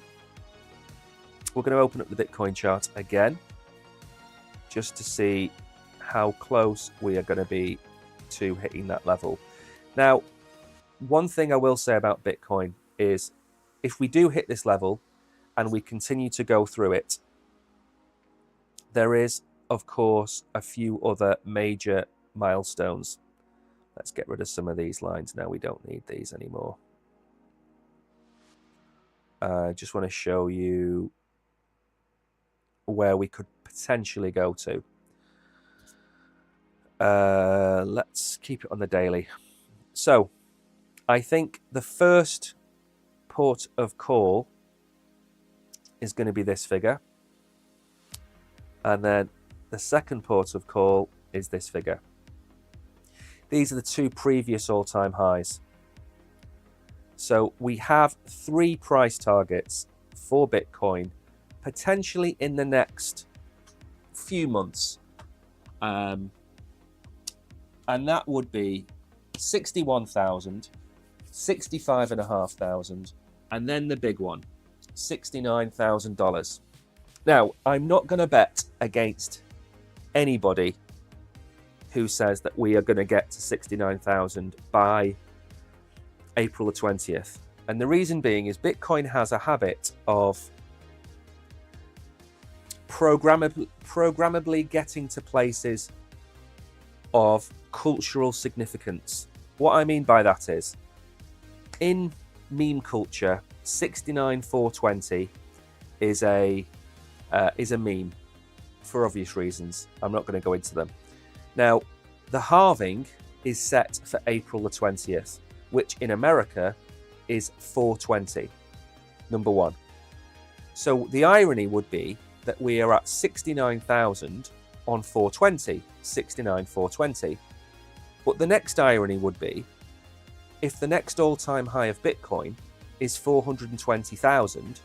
we're going to open up the Bitcoin chart again, just to see how close we are going to be to hitting that level. Now, one thing I will say about Bitcoin is if we do hit this level and we continue to go through it, there is, of course, a few other major milestones. Let's get rid of some of these lines now. We don't need these anymore. I just want to show you where we could potentially go to. Let's keep it on the daily. So I think the first port of call is going to be this figure, and then the second port of call is this figure. These are the two previous all-time highs. So we have 3 price targets for Bitcoin potentially in the next few months, and that would be 61,000, 65,500, and then the big one, $69,000. Now, I'm not going to bet against anybody who says that we are going to get to 69,000 by April the 20th. And the reason being is Bitcoin has a habit of programmably getting to places of cultural significance. What I mean by that is, in meme culture, 69,420 is a meme for obvious reasons. I'm not going to go into them. Now, the halving is set for April the 20th, which in America is 420, number one. So the irony would be that we are at 69,000 on 420, 69,420. But the next irony would be, if the next all-time high of Bitcoin is 420,000,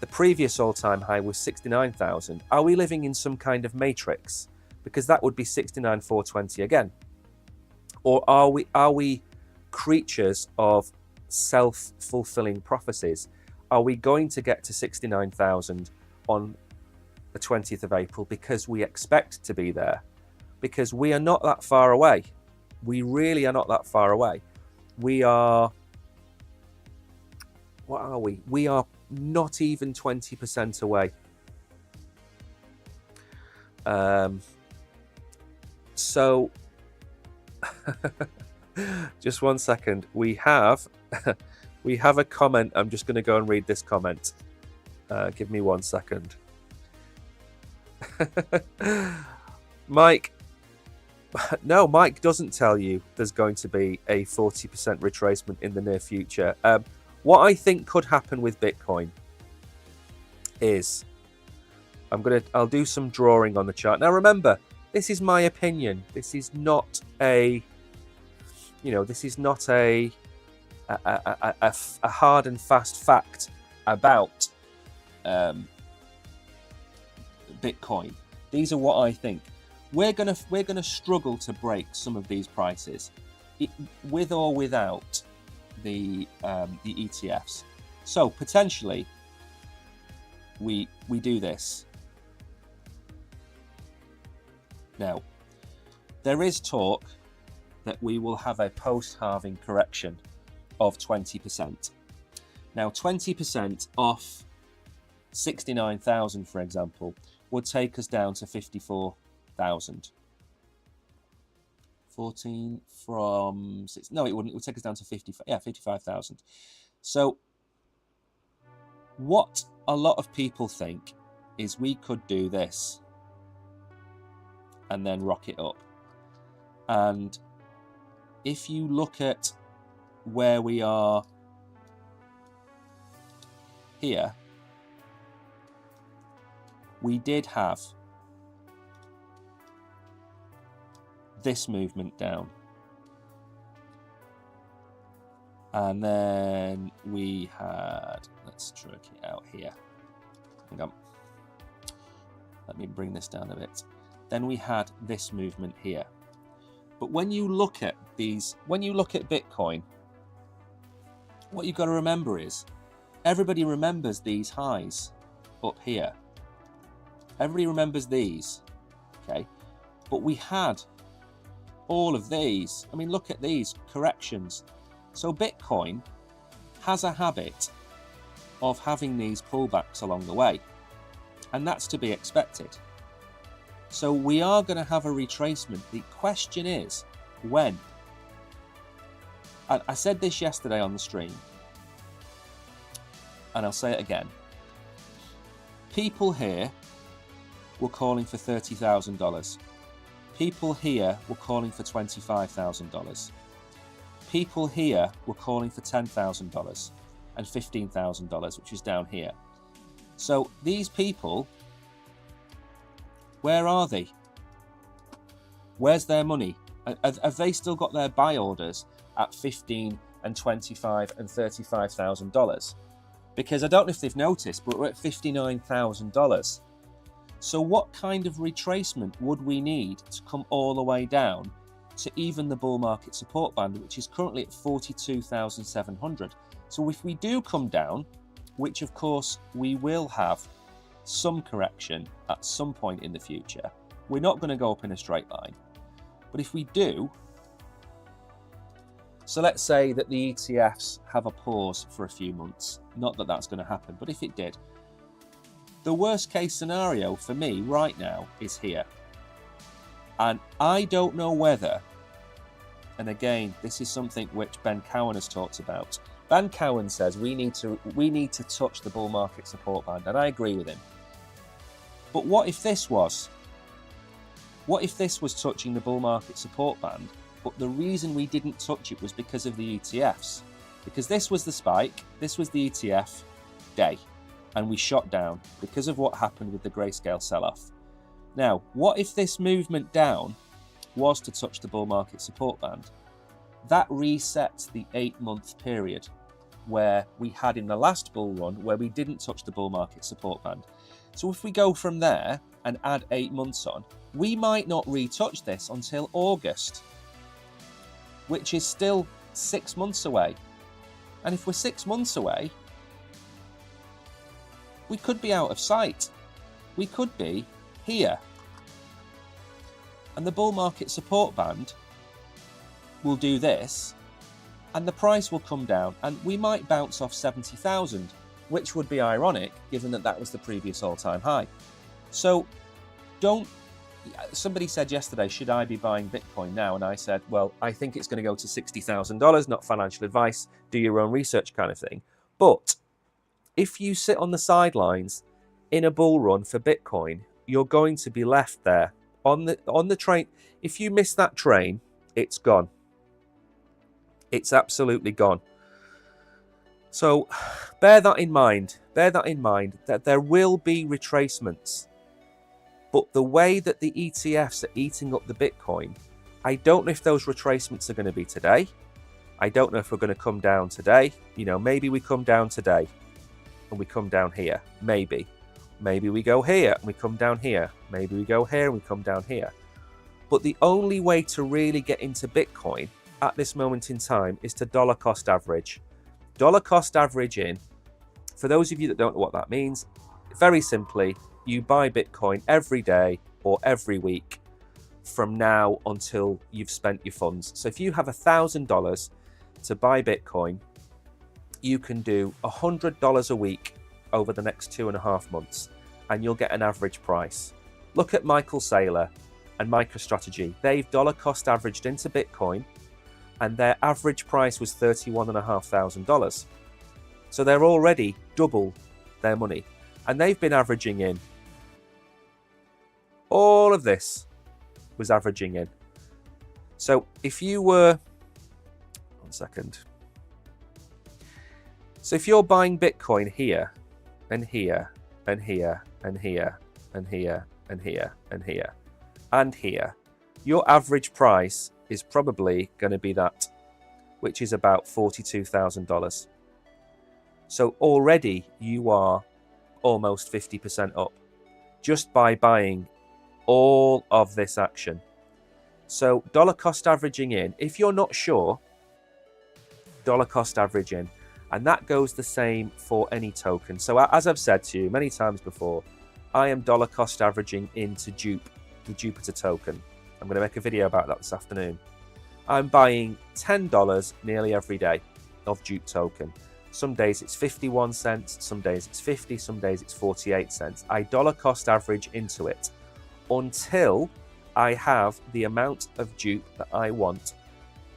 the previous all-time high was 69,000. Are we living in some kind of matrix? Because that would be 69,420 again. Or are we creatures of self-fulfilling prophecies? Are we going to get to 69,000 on the 20th of April because we expect to be there? Because we are not that far away. We really are not that far away. We are... What are we? We are not even 20% away. So, just one second. We have a comment. I'm just going to go and read this comment. Give me 1 second. Mike. No, Mike doesn't tell you there's going to be a 40% retracement in the near future. What I think could happen with Bitcoin is I'll do some drawing on the chart. Now remember, this is my opinion. This is not a hard and fast fact about Bitcoin. These are what I think. we're gonna struggle to break some of these prices, with or without the ETFs. So potentially we do this. Now, there is talk that we will have a post-halving correction of 20%. Now, 20% off 69,000, for example, would take us down to 54,000. 14 from 6. No, it wouldn't. It would take us down to 55,000. So what a lot of people think is we could do this and then rock it up. And if you look at where we are here, we did have this movement down, and then we had, let's check it out here, hang on, let me bring this down a bit. Then we had this movement here. But when you look at these, when you look at Bitcoin, what you've got to remember is everybody remembers these highs up here. Everybody remembers these, okay? But we had all of these. I mean, look at these corrections. So Bitcoin has a habit of having these pullbacks along the way, and that's to be expected. So we are going to have a retracement. The question is, when? I said this yesterday on the stream, and I'll say it again. People here were calling for $30,000. People here were calling for $25,000. People here were calling for $10,000 and $15,000, which is down here. So these people, where are they? Where's their money? Have they still got their buy orders at $15,000 and $25,000 and $35,000? Because I don't know if they've noticed, but we're at $59,000. So what kind of retracement would we need to come all the way down to even the bull market support band, which is currently at 42,700? So if we do come down, which of course we will have some correction at some point in the future, we're not going to go up in a straight line. But if we do, so let's say that the ETFs have a pause for a few months, not that that's going to happen, but if it did, the worst case scenario for me right now is here. And I don't know whether, and again, this is something which Ben Cowan has talked about. Ben Cowan says we need to touch the bull market support band, and I agree with him. But what if this was touching the bull market support band, but the reason we didn't touch it was because of the ETFs? Because this was the spike, this was the ETF day, and we shot down because of what happened with the grayscale sell-off. Now, what if this movement down was to touch the bull market support band? That resets the 8-month period where we had in the last bull run where we didn't touch the bull market support band. So if we go from there and add 8 months on, we might not retouch this until August, which is still 6 months away. And if we're 6 months away, we could be out of sight. We could be here. And the bull market support band will do this, and the price will come down, and we might bounce off 70,000, which would be ironic given that that was the previous all-time high. So somebody said yesterday, should I be buying Bitcoin now? And I said, well, I think it's going to go to $60,000, not financial advice, do your own research kind of thing. But if you sit on the sidelines in a bull run for Bitcoin, you're going to be left there on the train. If you miss that train, it's gone. It's absolutely gone. So bear that in mind. Bear that in mind, that there will be retracements. But the way that the ETFs are eating up the Bitcoin, I don't know if those retracements are going to be today. I don't know if we're going to come down today. You know, maybe we come down today and we come down here. Maybe we go here and we come down here. Maybe we go here and we come down here. But the only way to really get into Bitcoin at this moment in time is to dollar cost average. Dollar cost average in, for those of you that don't know what that means, very simply, you buy Bitcoin every day or every week from now until you've spent your funds. So if you have $1,000 to buy Bitcoin, you can do $100 a week over the next 2.5 months, and you'll get an average price. Look at Michael Saylor and MicroStrategy. They've dollar cost averaged into Bitcoin, and their average price was $31,500. So they're already double their money. And they've been averaging in. All of this was averaging in. So if you were, 1 second. So if you're buying Bitcoin here, and here, and here, and here, and here, and here, and here, and here, your average price is probably going to be that, which is about $42,000. So already you are almost 50% up just by buying all of this action. So dollar cost averaging in, if you're not sure, dollar cost average in, and that goes the same for any token. So as I've said to you many times before, I am dollar cost averaging into Dupe, the Jupiter token. I'm going to make a video about that this afternoon. I'm buying $10 nearly every day of Dupe token. Some days it's 51 cents, some days it's 50, some days it's 48 cents. I dollar cost average into it until I have the amount of Dupe that I want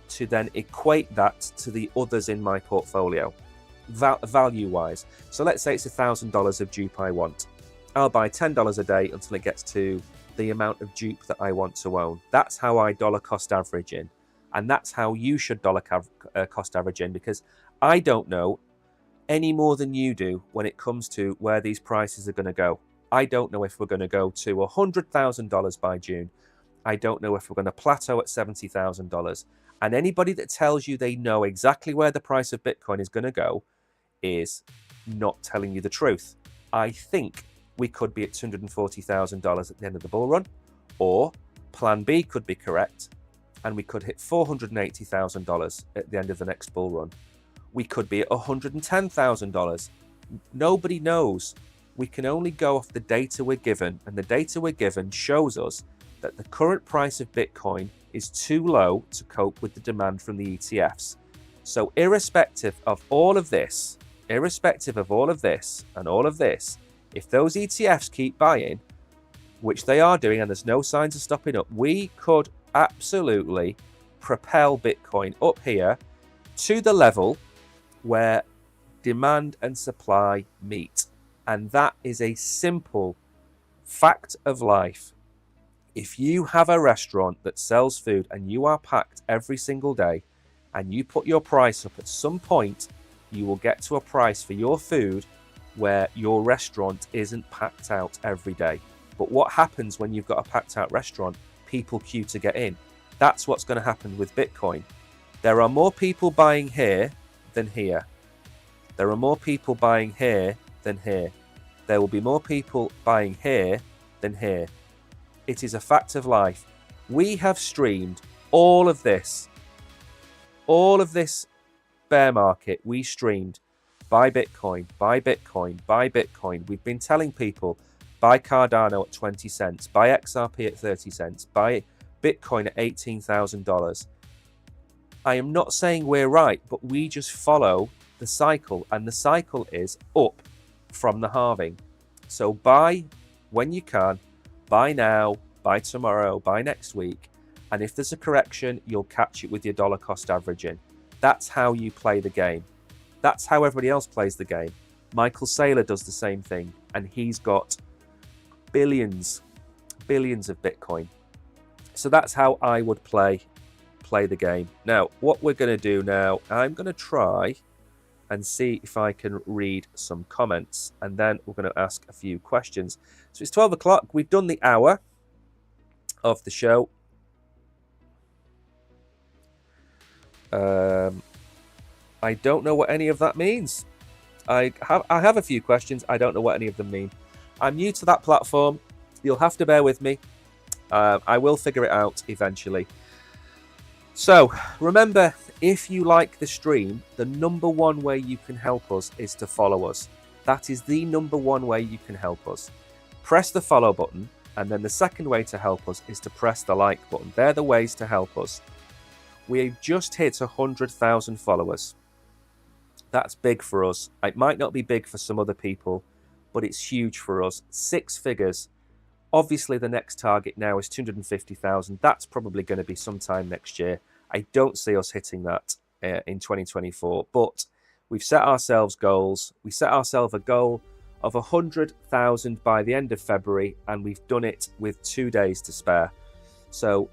to then equate that to the others in my portfolio, value-wise. So let's say it's $1,000 of Dupe I want. I'll buy $10 a day until it gets to the amount of Dupe that I want to own. That's how I dollar cost average in. And that's how you should dollar cost average in, because I don't know any more than you do when it comes to where these prices are going to go. I don't know if we're going to go to $100,000 by June. I don't know if we're going to plateau at $70,000. And anybody that tells you they know exactly where the price of Bitcoin is going to go is not telling you the truth. I think we could be at $240,000 at the end of the bull run, or plan B could be correct, and we could hit $480,000 at the end of the next bull run. We could be at $110,000. Nobody knows. We can only go off the data we're given, and the data we're given shows us that the current price of Bitcoin is too low to cope with the demand from the ETFs. So irrespective of all of this and all of this, if those ETFs keep buying, which they are doing, and there's no signs of stopping up, we could absolutely propel Bitcoin up here to the level where demand and supply meet. And that is a simple fact of life. If you have a restaurant that sells food and you are packed every single day, and you put your price up, at some point you will get to a price for your food where your restaurant isn't packed out every day. But what happens when you've got a packed out restaurant? People queue to get in. That's what's going to happen with Bitcoin. There are more people buying here than here. There are more people buying here than here. There will be more people buying here than here. It is a fact of life. We have streamed all of this bear market. We streamed buy Bitcoin, buy Bitcoin, buy Bitcoin. We've been telling people buy Cardano at 20 cents, buy XRP at 30 cents, buy Bitcoin at $18,000. I am not saying we're right, but we just follow the cycle, and the cycle is up from the halving. So buy when you can, buy now, buy tomorrow, buy next week, and if there's a correction, you'll catch it with your dollar cost averaging. That's how you play the game. That's how everybody else plays the game. Michael Saylor does the same thing, and he's got billions of Bitcoin. So that's how I would play the game. Now, what we're going to do now, I'm going to try and see if I can read some comments, and then we're going to ask a few questions. So it's 12 o'clock. We've done the hour of the show. I don't know what any of that means. I have a few questions. I don't know what any of them mean. I'm new to that platform. You'll have to bear with me. I will figure it out eventually. So remember, if you like the stream, the number one way you can help us is to follow us. That is the number one way you can help us. Press the follow button, and then the second way to help us is to press the like button. They're the ways to help us. We've just hit 100,000 followers. That's big for us. It might not be big for some other people, but it's huge for us. 6 figures. Obviously, the next target now is 250,000. That's probably going to be sometime next year. I don't see us hitting that in 2024, but we've set ourselves goals. We set ourselves a goal of 100,000 by the end of February, and we've done it with 2 days to spare. So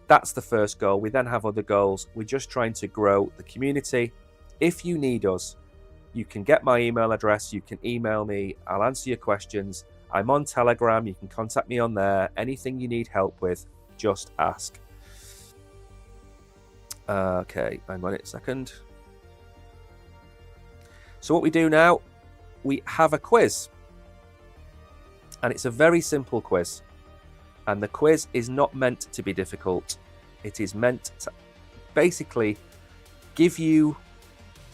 that's the first goal. We then have other goals. We're just trying to grow the community. If you need us, you can get my email address. You can email me. I'll answer your questions. I'm on Telegram. You can contact me on there. Anything you need help with, just ask. Okay, hang on a second. So what we do now, we have a quiz. And it's a very simple quiz. And the quiz is not meant to be difficult. It is meant to basically give you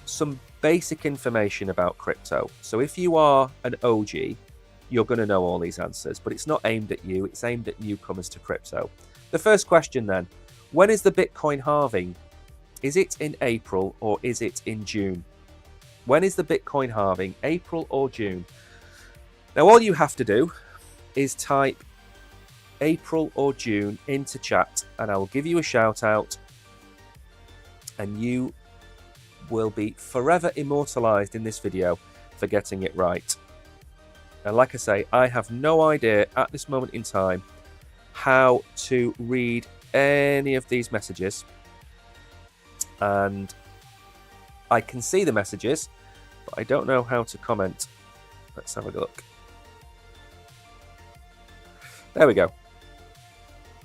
some basic information about crypto. So if you are an OG, you're going to know all these answers, but it's not aimed at you. It's aimed at newcomers to crypto. The first question then, when is the Bitcoin halving? Is it in April or is it in June? When is the Bitcoin halving, April or June? Now, all you have to do is type April or June into chat, and I will give you a shout out, and you will be forever immortalized in this video for getting it right. And like I say, I have no idea at this moment in time how to read any of these messages. And I can see the messages, but I don't know how to comment. Let's have a look. There we go.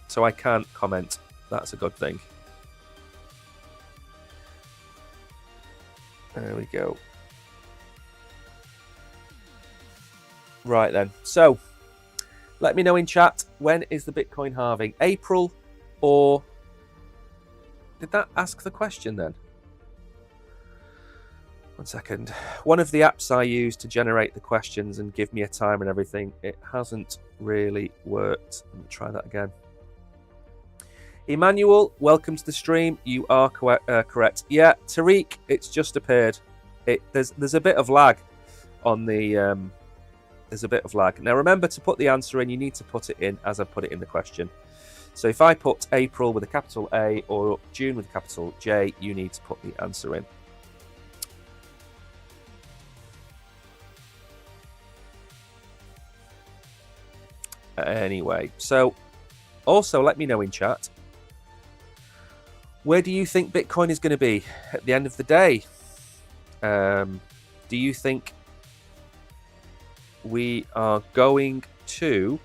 So I can't comment. That's a good thing. There we go. Right then. So let me know in chat, when is the Bitcoin halving? April or... Did that ask the question then? 1 second. One of the apps I use to generate the questions and give me a time and everything, it hasn't really worked. Let me try that again. Emmanuel, welcome to the stream. You are correct. Yeah, Tariq, it's just appeared. There's a bit of lag on the... there's a bit of lag. Now remember, to put the answer in, you need to put it in as I put it in the question. So if I put April with a capital A or June with a capital J, you need to put the answer in. Anyway, so also let me know in chat, where do you think Bitcoin is going to be at the end of the day? Do you think we are going to...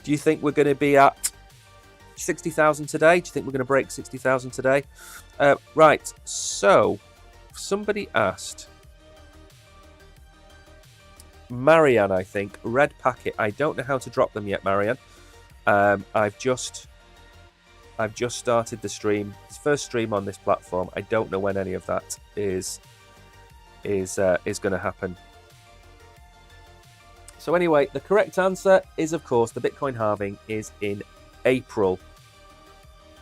Do you think we're going to be at 60,000 today? Do you think we're going to break 60,000 today? Right, so somebody asked, Marianne, I think, red packet. I don't know how to drop them yet, Marianne. I've just started the stream. It's first stream on this platform. I don't know when any of that is going to happen. So anyway, the correct answer is, of course, the Bitcoin halving is in April.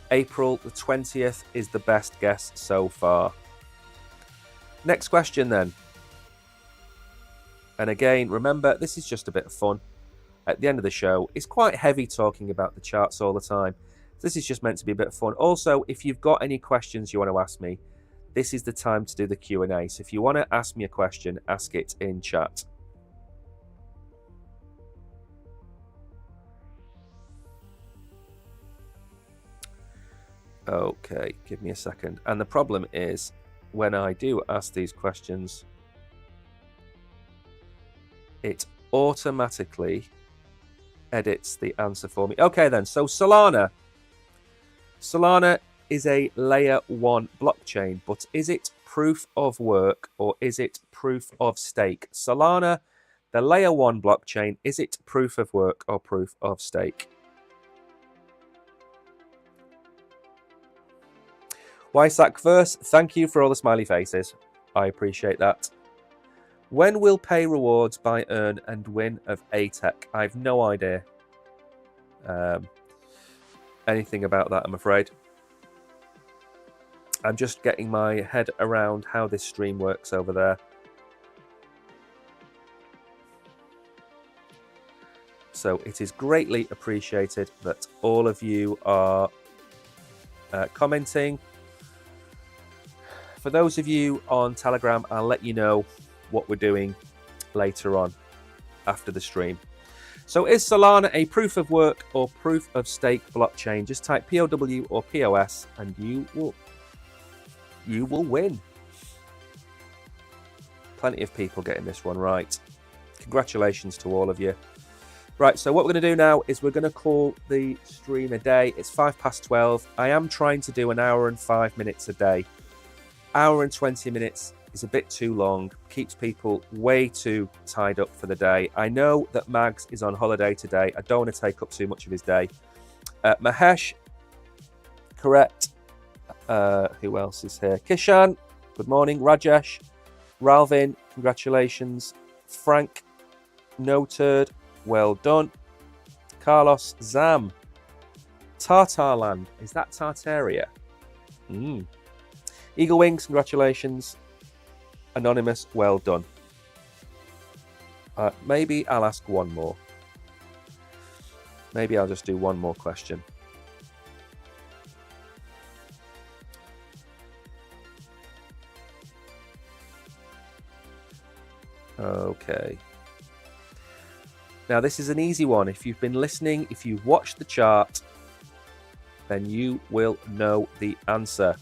April the 20th is the best guess so far. Next question then. And again, remember, this is just a bit of fun. At the end of the show, it's quite heavy talking about the charts all the time. This is just meant to be a bit of fun. Also, if you've got any questions you want to ask me, this is the time to do the Q&A. So if you want to ask me a question, ask it in chat. Okay, give me a second. And the problem is, when I do ask these questions, it automatically edits the answer for me. Okay then, so Solana. Solana is a layer 1 blockchain, but is it proof of work or is it proof of stake? Solana, The layer 1 blockchain, is it proof of work or proof of stake? Wysackverse, thank you for all the smiley faces. I appreciate that. When will pay rewards buy, earn, and win of ATEC? I have no idea anything about that, I'm afraid. I'm just getting my head around how this stream works over there. So it is greatly appreciated that all of you are commenting. For those of you on Telegram, I'll let you know what we're doing later on after the stream. So is Solana a proof of work or proof of stake blockchain? Just type POW or POS and you will win. Plenty of people getting this one right. Congratulations to all of you. Right, so what we're going to do now is we're going to call the stream a day. It's 12:05. I am trying to do an hour and 5 minutes a day. Hour and 20 minutes is a bit too long, keeps people way too tied up for the day. I know that Mags is on holiday today. I don't want to take up too much of his day. Mahesh, correct. Who else is here? Kishan, good morning. Rajesh, Ralvin, congratulations. Frank, noted, well done. Carlos, Zam, Tartarland, is that Tartaria? Eagle Wings, congratulations. Anonymous, well done. Maybe I'll ask one more. Maybe I'll just do one more question. Okay. Now this is an easy one. If you've been listening, if you've watched the chart, then you will know the answer.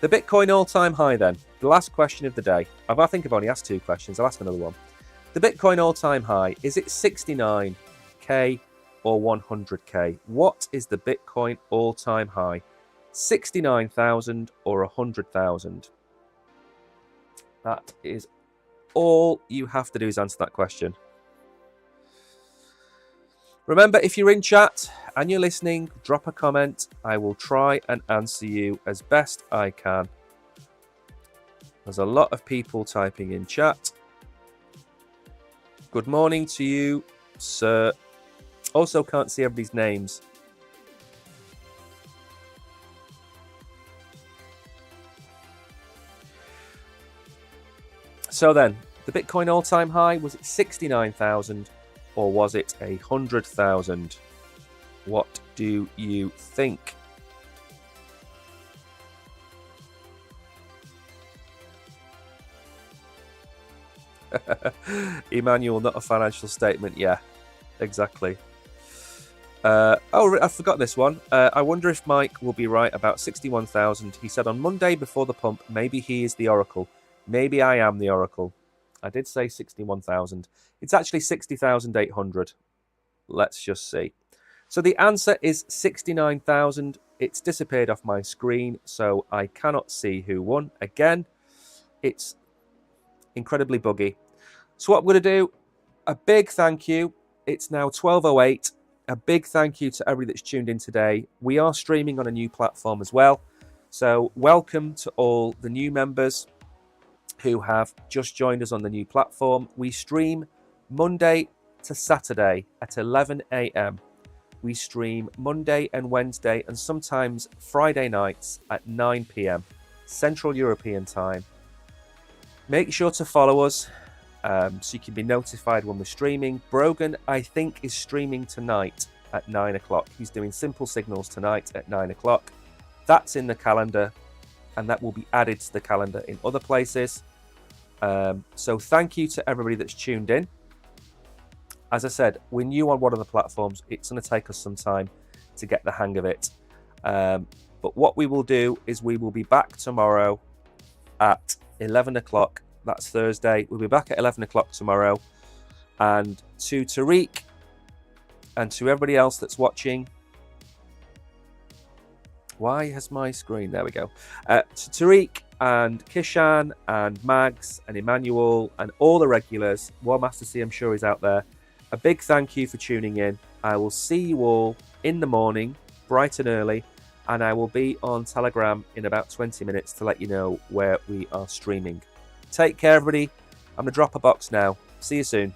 The Bitcoin all-time high then. The last question of the day. I think I've only asked 2 questions. I'll ask another one. The Bitcoin all-time high, is it 69k or 100k? What is the Bitcoin all-time high? 69,000 or 100,000? That is all you have to do is answer that question. Remember, if you're in chat and you're listening, drop a comment. I will try and answer you as best I can. There's a lot of people typing in chat. Good morning to you, sir. Also can't see everybody's names. So then, the Bitcoin all-time high, was it 69,000 or was it 100,000? What do you think? Emmanuel, not a financial statement. Yeah, exactly. I forgot this one. I wonder if Mike will be right about 61,000. He said on Monday before the pump, maybe he is the oracle. Maybe I am the oracle. I did say 61,000. It's actually 60,800. Let's just see. So the answer is 69,000. It's disappeared off my screen, so I cannot see who won. Again, it's incredibly buggy. So what I'm going to do, a big thank you. It's now 12:08. A big thank you to everybody that's tuned in today. We are streaming on a new platform as well. So welcome to all the new members who have just joined us on the new platform. We stream Monday to Saturday at 11 a.m. We stream Monday and Wednesday and sometimes Friday nights at 9 p.m. Central European time. Make sure to follow us so you can be notified when we're streaming. Brogan, I think, is streaming tonight at 9 o'clock. He's doing Simple Signals tonight at 9 o'clock. That's in the calendar, and that will be added to the calendar in other places. So thank you to everybody that's tuned in. As I said, we're new on one of the platforms. It's going to take us some time to get the hang of it. But what we will do is we will be back tomorrow at 11 o'clock. That's Thursday. We'll be back at 11 o'clock tomorrow. And to Tariq and to everybody else that's watching, Why has my screen... There we go. To Tariq and Kishan and Mags and Emmanuel and all the regulars, War Master C, I'm sure, is out there. A big thank you for tuning in. I will see you all in the morning, bright and early, and I will be on Telegram in about 20 minutes to let you know where we are streaming. Take care, everybody. I'm going to drop a box now. See you soon.